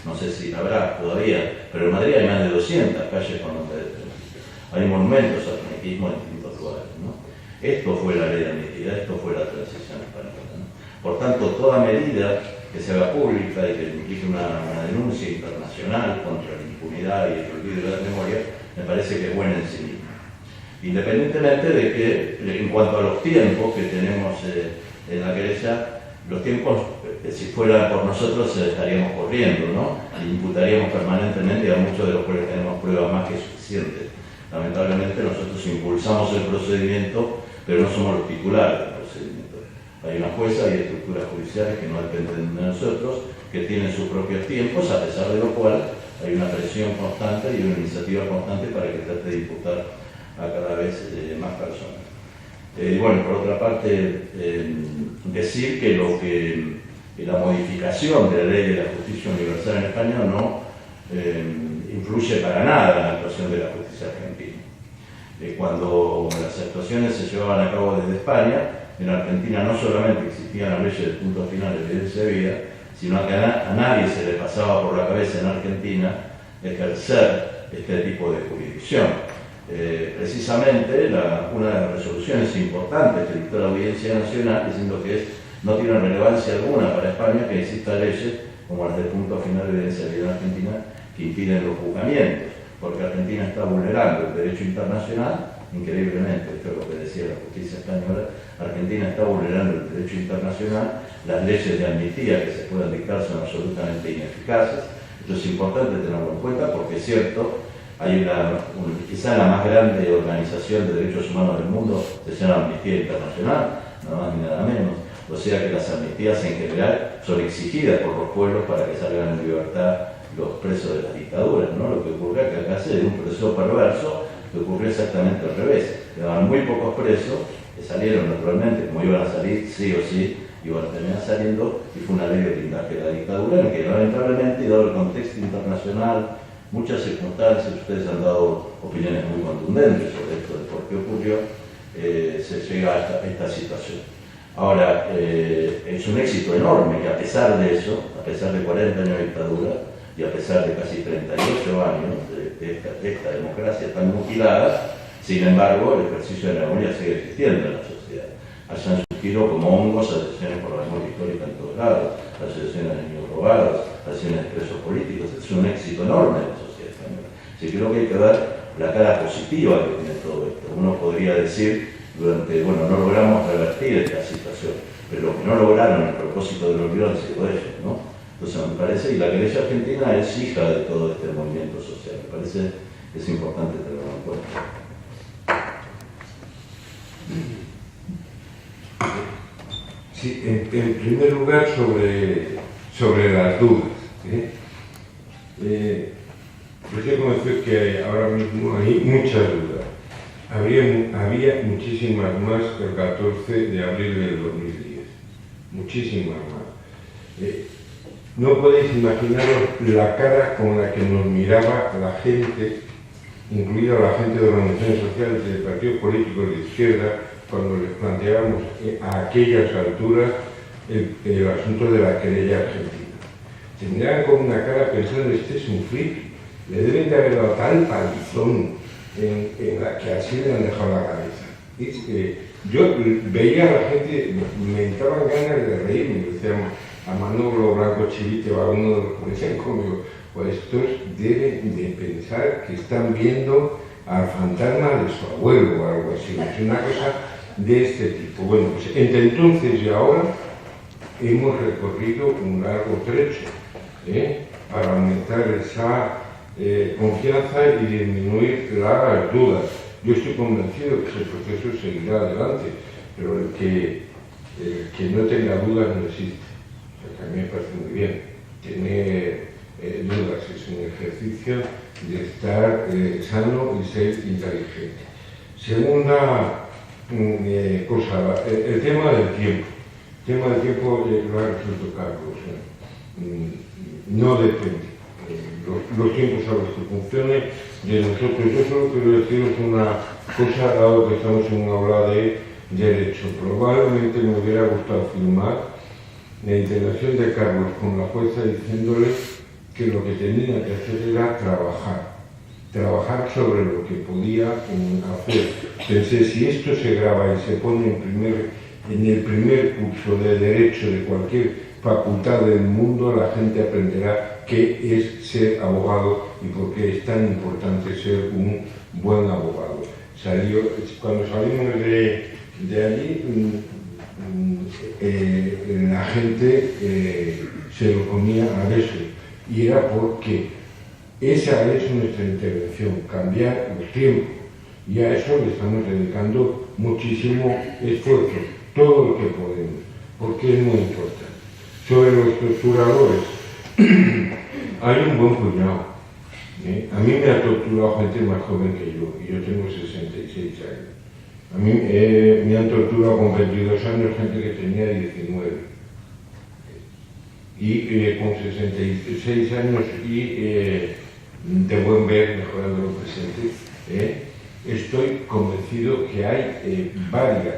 No sé si la habrá todavía, pero en Madrid hay más de 200 calles con nombre de franquistas. Hay monumentos al franquismo en distintos lugares, ¿no? Esto fue la ley de amnistía, esto fue la transición española, ¿no? Por tanto, toda medida que se haga pública y que implique una denuncia internacional contra la impunidad y el olvido de la memoria, me parece que es buena en sí misma. Independientemente de que, en cuanto a los tiempos que tenemos en la querella, los tiempos, si fuera por nosotros, estaríamos corriendo, ¿no? Y imputaríamos permanentemente, a muchos de los cuales tenemos pruebas más que suficientes. Lamentablemente nosotros impulsamos el procedimiento, pero no somos los titulares del procedimiento. Hay una jueza y estructuras judiciales que no dependen de nosotros, que tienen sus propios tiempos, a pesar de lo cual hay una presión constante y una iniciativa constante para que trate de imputar a cada vez más personas. Bueno, por otra parte, decir que la modificación de la ley de la justicia universal en España no influye para nada en la actuación de la justicia argentina. Cuando las actuaciones se llevaban a cabo desde España, en Argentina no solamente existían las leyes del punto final de evidencia de vida, sino que a nadie se le pasaba por la cabeza en Argentina ejercer este tipo de jurisdicción. Precisamente una de las resoluciones importantes que dictó la Audiencia Nacional, diciendo que no tiene relevancia alguna para España que existan leyes como las del punto final de evidencia de vida en Argentina que impiden los juzgamientos, porque Argentina está vulnerando el derecho internacional. Increíblemente, esto es lo que decía la justicia española, Argentina está vulnerando el derecho internacional, las leyes de amnistía que se puedan dictar son absolutamente ineficaces. Esto es importante tenerlo en cuenta porque es cierto, hay quizá la más grande organización de derechos humanos del mundo, se llama Amnistía Internacional, nada más ni nada menos. O sea que las amnistías en general son exigidas por los pueblos para que salgan en libertad los presos de las dictaduras, ¿no? Lo que ocurre que acá se dio un proceso perverso que ocurrió exactamente al revés. Quedaban muy pocos presos que salieron naturalmente, como iban a salir sí o sí, iban a terminar saliendo, y fue una ley de blindaje de la dictadura en que lamentablemente, y dado el contexto internacional, muchas circunstancias, ustedes han dado opiniones muy contundentes sobre esto, de por qué ocurrió, se llega a esta situación. Ahora, es un éxito enorme que a pesar de eso, a pesar de 40 años de dictadura y a pesar de casi 38 años de esta democracia tan mutilada, sin embargo, el ejercicio de la memoria sigue existiendo en la sociedad. Hayan surgido como hongos asociaciones por la memoria histórica en todos lados, asociaciones de niños robados, asociaciones de presos políticos. Es un éxito enorme de la sociedad española. Así que creo que hay que ver la cara positiva que tiene todo esto. Uno podría decir, no logramos revertir esta situación, pero lo que no lograron el propósito de la olvido han sido ellos, ¿no? Entonces me parece, y la querella argentina es hija de todo este movimiento social, me parece que es importante tenerlo en cuenta. Sí, en primer lugar sobre las dudas. Pues yo conozco que ahora mismo hay muchas dudas. Había muchísimas más que el 14 de abril del 2010. muchísimas más. No podéis imaginaros la cara con la que nos miraba la gente, incluida la gente de organizaciones sociales de partidos políticos de izquierda, cuando les planteábamos a aquellas alturas el asunto de la querella argentina. Se miraban con una cara pensando, este es un friki, le deben de haber dado tal palizón en la que así le han dejado la cabeza. Yo veía a la gente, me entraban ganas de reírme, decíamos a Manolo Blanco Chivite, a uno de los que decían conmigo, pues estos deben de pensar que están viendo al fantasma de su abuelo o algo así, es una cosa de este tipo. Bueno, pues entre entonces y ahora hemos recorrido un largo trecho para aumentar esa confianza y disminuir las dudas. Yo estoy convencido que ese proceso seguirá adelante, pero el que no tenga dudas no existe. O sea, que a mí me parece muy bien tener dudas, es un ejercicio de estar sano y ser inteligente. Segunda cosa, el tema del tiempo. El tema del tiempo lo ha resuelto Carlos. No depende. Los tiempos a los que funcione de nosotros. Yo solo quiero deciros una cosa, dado que estamos en una aula de derecho. Probablemente me hubiera gustado filmar la intervención de Carlos con la jueza diciéndole que lo que tenía que hacer era trabajar sobre lo que podía hacer. Pensé, si esto se graba y se pone en el primer curso de derecho de cualquier facultad del mundo, la gente aprenderá qué es ser abogado y por qué es tan importante ser un buen abogado. Cuando salimos de allí, la gente se lo ponía a beso, y era porque esa es nuestra intervención, cambiar los tiempos, y a eso le estamos dedicando muchísimo esfuerzo, todo lo que podemos, porque es muy importante. Sobre los torturadores, hay un buen puñado. A mí me ha torturado gente más joven que yo, y yo tengo 66 años. A mí me han torturado con 22 años gente que tenía 19. Y con 66 años y de buen ver, mejorando lo presente, estoy convencido que hay varias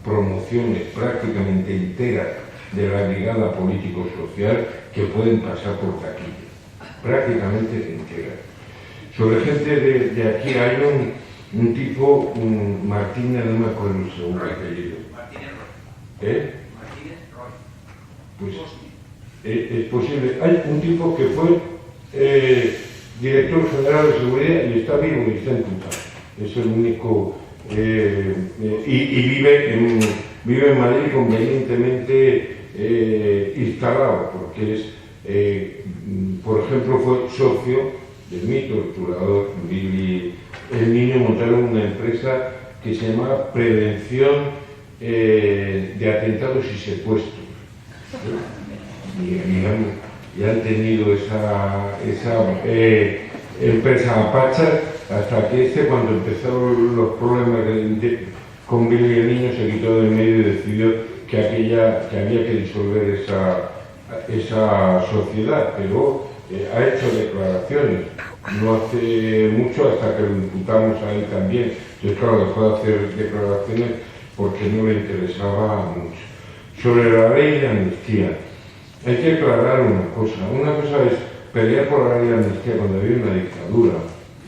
promociones prácticamente enteras de la brigada político-social que pueden pasar por taquilla, prácticamente enteras. Sobre gente de aquí hay un tipo, Martínez, no me acuerdo el segundo apellido. Martínez Roy. Martínez Roy. Pues es posible. Hay un tipo que fue director general de seguridad y está vivo y está imputado. Es el único. Y vive en Madrid convenientemente instalado, porque es, por ejemplo, fue socio de mi torturador, Billy. El niño montaron una empresa que se llama Prevención de Atentados y Secuestros. Y han tenido esa empresa Apacha, hasta que cuando empezaron los problemas con Billy el niño, se quitó de medio y decidió que había que disolver esa sociedad, pero ha hecho declaraciones. No hace mucho, hasta que lo imputamos a él también. Entonces, claro, dejó de hacer declaraciones porque no le interesaba mucho. Sobre la ley de amnistía, hay que aclarar una cosa. Una cosa es pelear por la ley de amnistía cuando había una dictadura.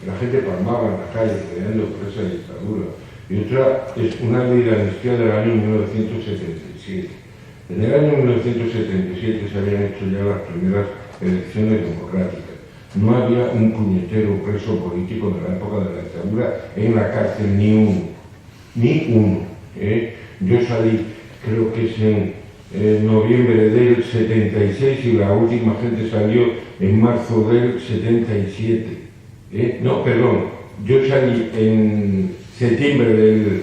La gente palmaba en la calle peleando por esa dictadura. Y otra es una ley de amnistía del año 1977. En el año 1977 se habían hecho ya las primeras elecciones democráticas. No había un puñetero preso político de la época de la dictadura en la cárcel, ni uno. Yo salí, creo que es en noviembre del 76 y la última gente salió en marzo del 77. No, perdón, yo salí en septiembre del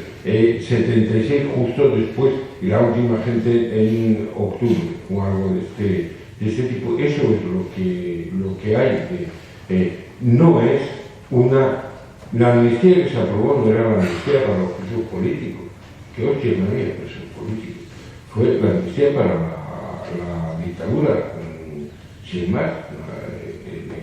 76, justo después, y la última gente en octubre, o algo de este tipo. Eso es lo que hay. No es la amnistía que se aprobó no era la amnistía para los presos políticos, que hoy no había presos políticos. fue la amnistía para la dictadura, sin más.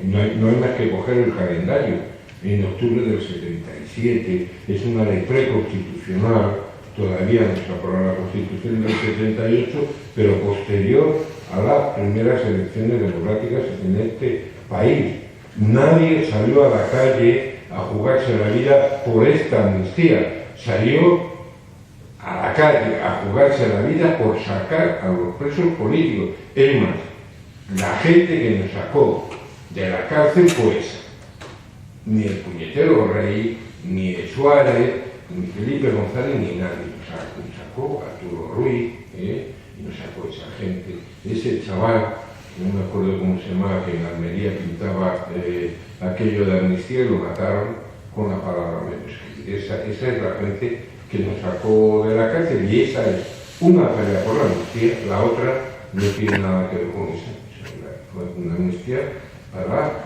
No hay más que coger el calendario. En octubre del 77 es una ley preconstitucional, todavía no se aprobó la Constitución del 78, pero posterior a las primeras elecciones democráticas en este país. Nadie salió a la calle a jugarse la vida por esta amnistía. Salió a la calle a jugarse la vida por sacar a los presos políticos. Es más, la gente que nos sacó de la cárcel fue esa. Ni el puñetero Rey, ni el Suárez, ni Felipe González, ni nadie. Nos sacó Arturo Ruiz, y nos sacó esa gente. Ese chaval, no me acuerdo cómo se llamaba, que en Almería pintaba aquello de amnistía y lo mataron con la palabra menos. Esa es la gente que nos sacó de la cárcel, y esa es una pelea por la amnistía, la otra no tiene nada que ver con esa. Fue una amnistía para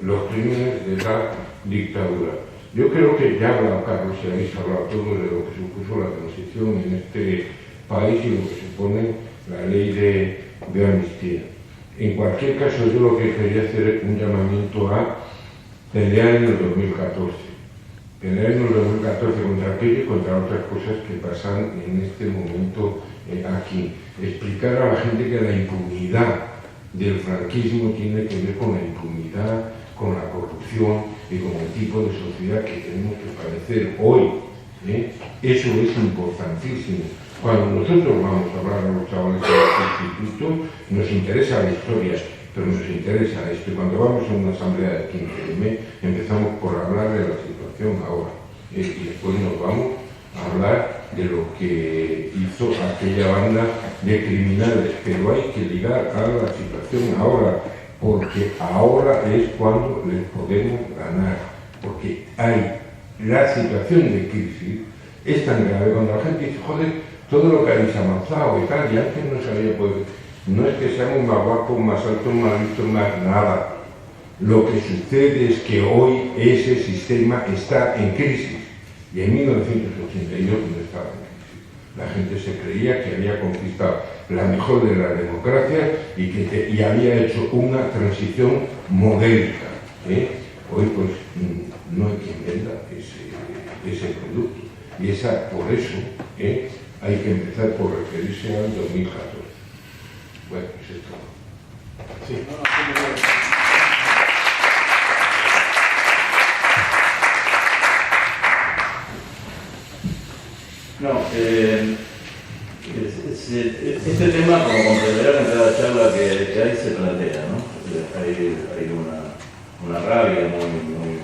los crímenes de la dictadura. Yo creo que ya ha hablado Carlos y habéis hablado todos de lo que supuso la transición en este país y lo que supone la ley de amnistía. En cualquier caso, yo lo que quería hacer es un llamamiento a pelear en el 2014. Pelear en el 2014 contra aquello y contra otras cosas que pasan en este momento aquí. Explicar a la gente que la impunidad del franquismo tiene que ver con la impunidad, con la corrupción y con el tipo de sociedad que tenemos que padecer hoy. Eso es importantísimo. Cuando nosotros vamos a hablar a los chavales del instituto, nos interesa la historia, pero nos interesa esto. Y cuando vamos a una asamblea del 15M, empezamos por hablar de la situación ahora. Y después nos vamos a hablar de lo que hizo aquella banda de criminales, pero hay que ligar a la situación ahora, porque ahora es cuando les podemos ganar, porque hay la situación de crisis es tan grave cuando la gente dice, joder, todo lo que habéis avanzado y tal, y antes no se había podido. No es que seamos más guapos, más altos, más listos, más nada. Lo que sucede es que hoy ese sistema está en crisis. Y en 1982 no estaba en crisis. La gente se creía que había conquistado la mejor de las democracias y había hecho una transición modélica. Hoy pues no hay quien venda ese producto. Y por eso hay que empezar por referirse al 2014. Bueno, eso es todo. Sí. Este tema, como comprenderán, en cada charla que hay se plantea, ¿no? Hay una rabia muy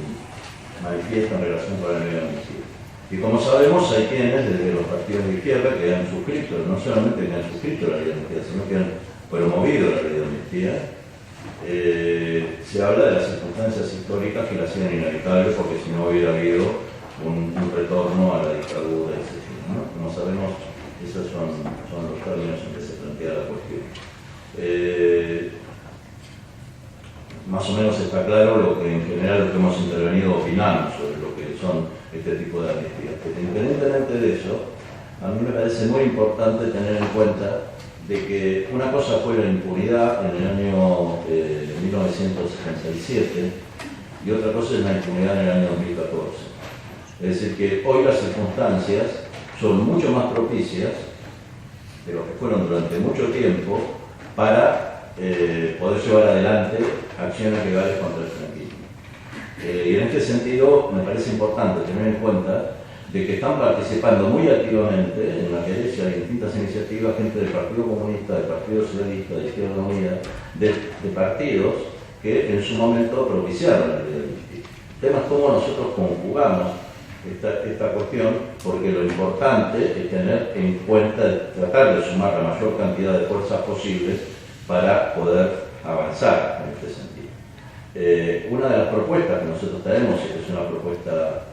manifiesta en relación con la ley de amnistía. Y como sabemos, hay quienes desde los partidos de izquierda que han suscrito, no solamente que han suscrito la ley de amnistía, sino que han promovido la ley de amnistía. Se habla de las circunstancias históricas que la hacían inevitable, porque si no hubiera habido un retorno a la dictadura, etc. ¿no? Como sabemos, esos son los términos en que se plantea la cuestión. Más o menos está claro lo que en general lo que hemos intervenido opinamos sobre lo que son este tipo de amnistías. Pero independientemente de eso, a mí me parece muy importante tener en cuenta de que una cosa fue la impunidad en el año 1977 y otra cosa es la impunidad en el año 2014. Es decir, que hoy las circunstancias son mucho más propicias de lo que fueron durante mucho tiempo para poder llevar adelante acciones legales contra el franquismo. Y en este sentido me parece importante tener en cuenta de que están participando muy activamente en la querella de distintas iniciativas gente del Partido Comunista, del Partido Socialista, de Izquierda Unida, de partidos que en su momento propiciaron la ley de amnistía. Temas como nosotros conjugamos esta cuestión, porque lo importante es tener en cuenta, tratar de sumar la mayor cantidad de fuerzas posibles para poder avanzar en este sentido. Una de las propuestas que nosotros tenemos, y que es una propuesta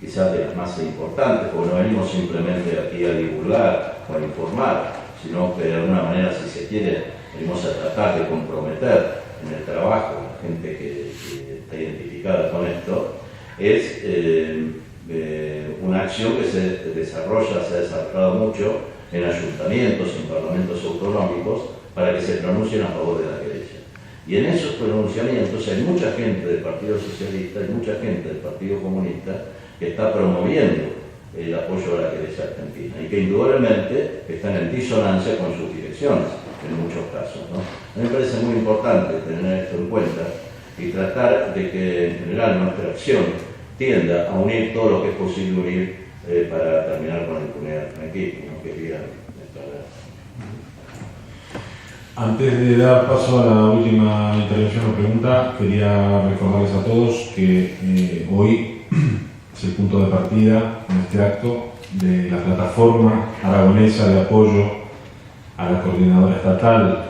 quizás de las más importantes, porque no venimos simplemente aquí a divulgar o a informar, sino que de alguna manera, si se quiere, venimos a tratar de comprometer en el trabajo a la gente que está identificada con esto, es una acción que se ha desarrollado mucho en ayuntamientos, en parlamentos autonómicos, para que se pronuncien a favor de la querella. Y en esos pronunciamientos hay mucha gente del Partido Socialista y mucha gente del Partido Comunista que está promoviendo el apoyo a la querella argentina y que indudablemente están en disonancia con sus direcciones en muchos casos, ¿no? A mí me parece muy importante tener esto en cuenta y tratar de que en general nuestra acción tienda a unir todo lo que es posible unir para terminar con la impunidad del franquismo, ¿no? Quería declarar. Antes de dar paso a la última intervención o pregunta, quería recordarles a todos que hoy es el punto de partida en este acto de la plataforma aragonesa de apoyo a la coordinadora estatal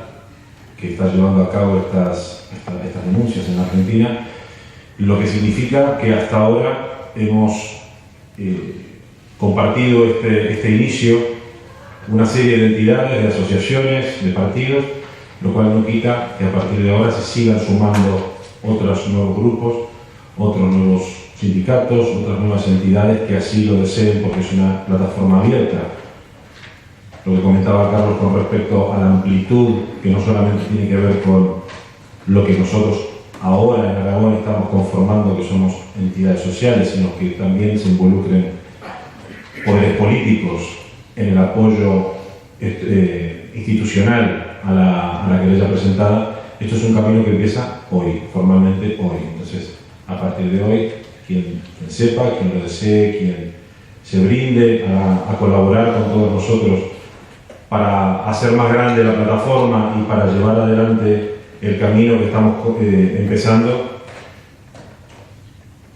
que está llevando a cabo estas denuncias en Argentina, lo que significa que hasta ahora hemos compartido este inicio una serie de entidades, de asociaciones, de partidos, lo cual no quita que a partir de ahora se sigan sumando otros nuevos grupos, otros nuevos sindicatos, otras nuevas entidades que así lo deseen, porque es una plataforma abierta. Lo que comentaba Carlos con respecto a la amplitud, que no solamente tiene que ver con lo que nosotros ahora en Aragón estamos conformando, que somos entidades sociales, sino que también se involucren poderes políticos en el apoyo institucional a la querella presentada. Esto es un camino que empieza hoy, formalmente hoy. Entonces, a partir de hoy, quien sepa, quien lo desee, quien se brinde a colaborar con todos nosotros para hacer más grande la plataforma y para llevar adelante el camino que estamos empezando,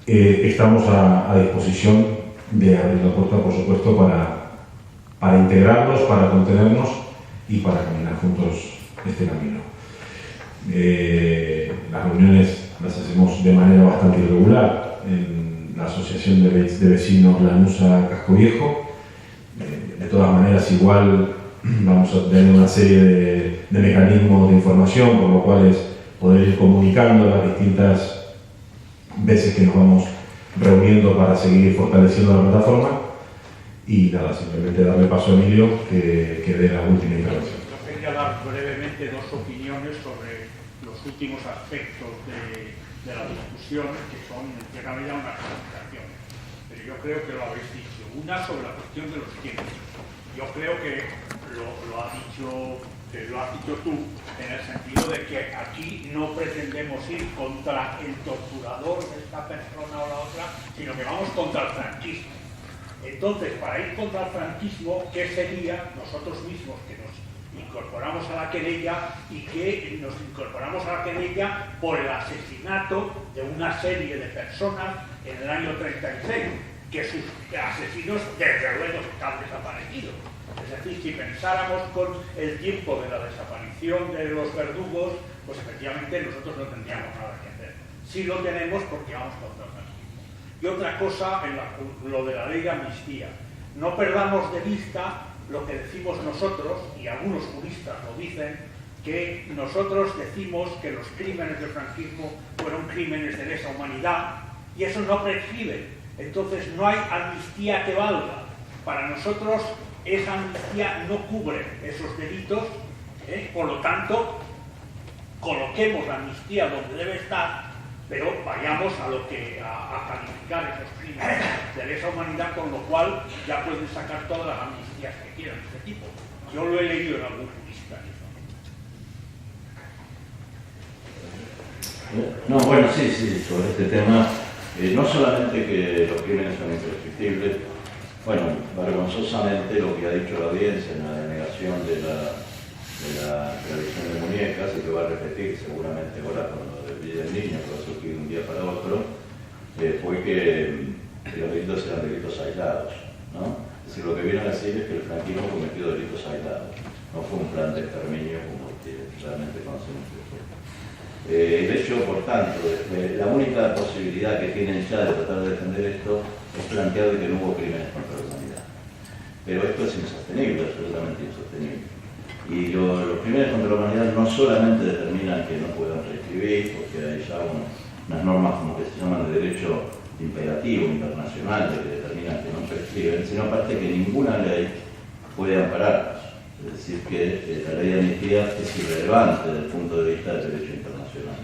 estamos a disposición de abrir la puerta, por supuesto, para integrarnos, para contenernos y para caminar juntos este camino. Las reuniones las hacemos de manera bastante irregular en la Asociación de Vecinos Lanusa Casco Viejo. De todas maneras, igual vamos a tener una serie de mecanismos de información, por lo cual es poder ir comunicando las distintas veces que nos vamos reuniendo para seguir fortaleciendo la plataforma. Y nada, simplemente darle paso a Emilio que dé la última intervención. Yo quería dar brevemente dos opiniones sobre los últimos aspectos de la discusión, que son en cierta medida unas comunicaciones. Pero yo creo que lo habéis dicho. Una sobre la cuestión de los tiempos. Yo creo que lo has dicho tú, en el sentido de que aquí no pretendemos ir contra el torturador de esta persona o la otra, sino que vamos contra el franquismo. Entonces, para ir contra el franquismo, ¿qué sería nosotros mismos que nos incorporamos a la querella y que nos incorporamos a la querella por el asesinato de una serie de personas en el año 36, que sus asesinos desde luego están desaparecidos? Es decir, si pensáramos con el tiempo de la desaparición de los verdugos, pues efectivamente nosotros no tendríamos nada que hacer. Sí lo tenemos porque vamos contra el franquismo. Y otra cosa, lo de la ley de amnistía. No perdamos de vista lo que decimos nosotros, y algunos juristas lo dicen, que nosotros decimos que los crímenes del franquismo fueron crímenes de lesa humanidad, y eso no prescribe. Entonces no hay amnistía que valga. Para nosotros esa amnistía no cubre esos delitos, por lo tanto, coloquemos la amnistía donde debe estar, pero vayamos a calificar esos crímenes de lesa humanidad, con lo cual ya pueden sacar todas las amnistías que quieran de este tipo. Yo lo he leído en algún jurista. No, bueno, sí, sobre este tema, no solamente que los crímenes son imprescriptibles, bueno, vergonzosamente lo que ha dicho la audiencia en la denegación de la tradición de muñecas, y que va a repetir seguramente ahora cuando el Día del Niño, que va a surgir de un día para otro, fue que los delitos eran delitos aislados, ¿no? Es decir, lo que vieron a decir es que el franquismo cometió delitos aislados, no fue un plan de exterminio como realmente conocemos que fue. De hecho, por tanto, la única posibilidad que tienen ya de tratar de defender esto es plantear de que no hubo crímenes contra la humanidad. Pero esto es insostenible, absolutamente insostenible. Y los crímenes contra la humanidad no solamente determinan que no puedan prescribir, porque hay ya unas normas como que se llaman de derecho imperativo internacional que determinan que no prescriben, sino aparte que ninguna ley puede ampararnos. Es decir, que la ley de amnistía es irrelevante desde el punto de vista del derecho internacional.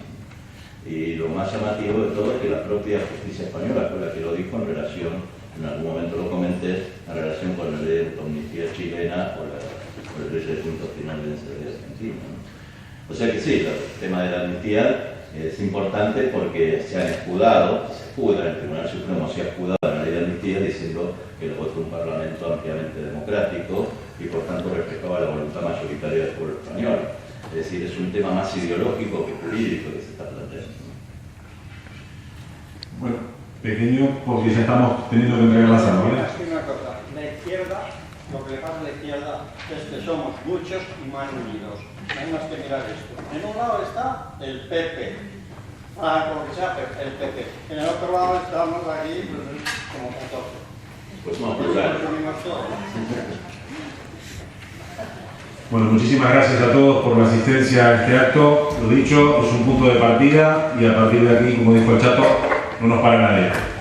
Y lo más llamativo de todo es que la propia justicia española fue la que lo dijo en relación, en algún momento lo comenté, en relación con la ley de amnistía chilena o la ley de punto final de la Argentina, ¿no? O sea que sí, el tema de la amnistía es importante porque se han escudado, se escuda, el Tribunal Supremo se ha escudado en la ley de amnistía diciendo que lo votó un parlamento ampliamente democrático y por tanto reflejaba la voluntad mayoritaria del pueblo español. Es decir, es un tema más ideológico que jurídico que se está planteando. Bueno, pequeño porque ya estamos teniendo que entregar la sala, ¿vale? Una cosa, la izquierda, lo que le pasa a la izquierda es que somos muchos y más unidos. No hay más que mirar esto. En un lado está el PP, lo que sea, el PP. En el otro lado estamos aquí como 14. Pues no, plural. Bueno, muchísimas gracias a todos por la asistencia a este acto. Lo dicho, es un punto de partida y a partir de aquí, como dijo el Chato, no nos para nadie.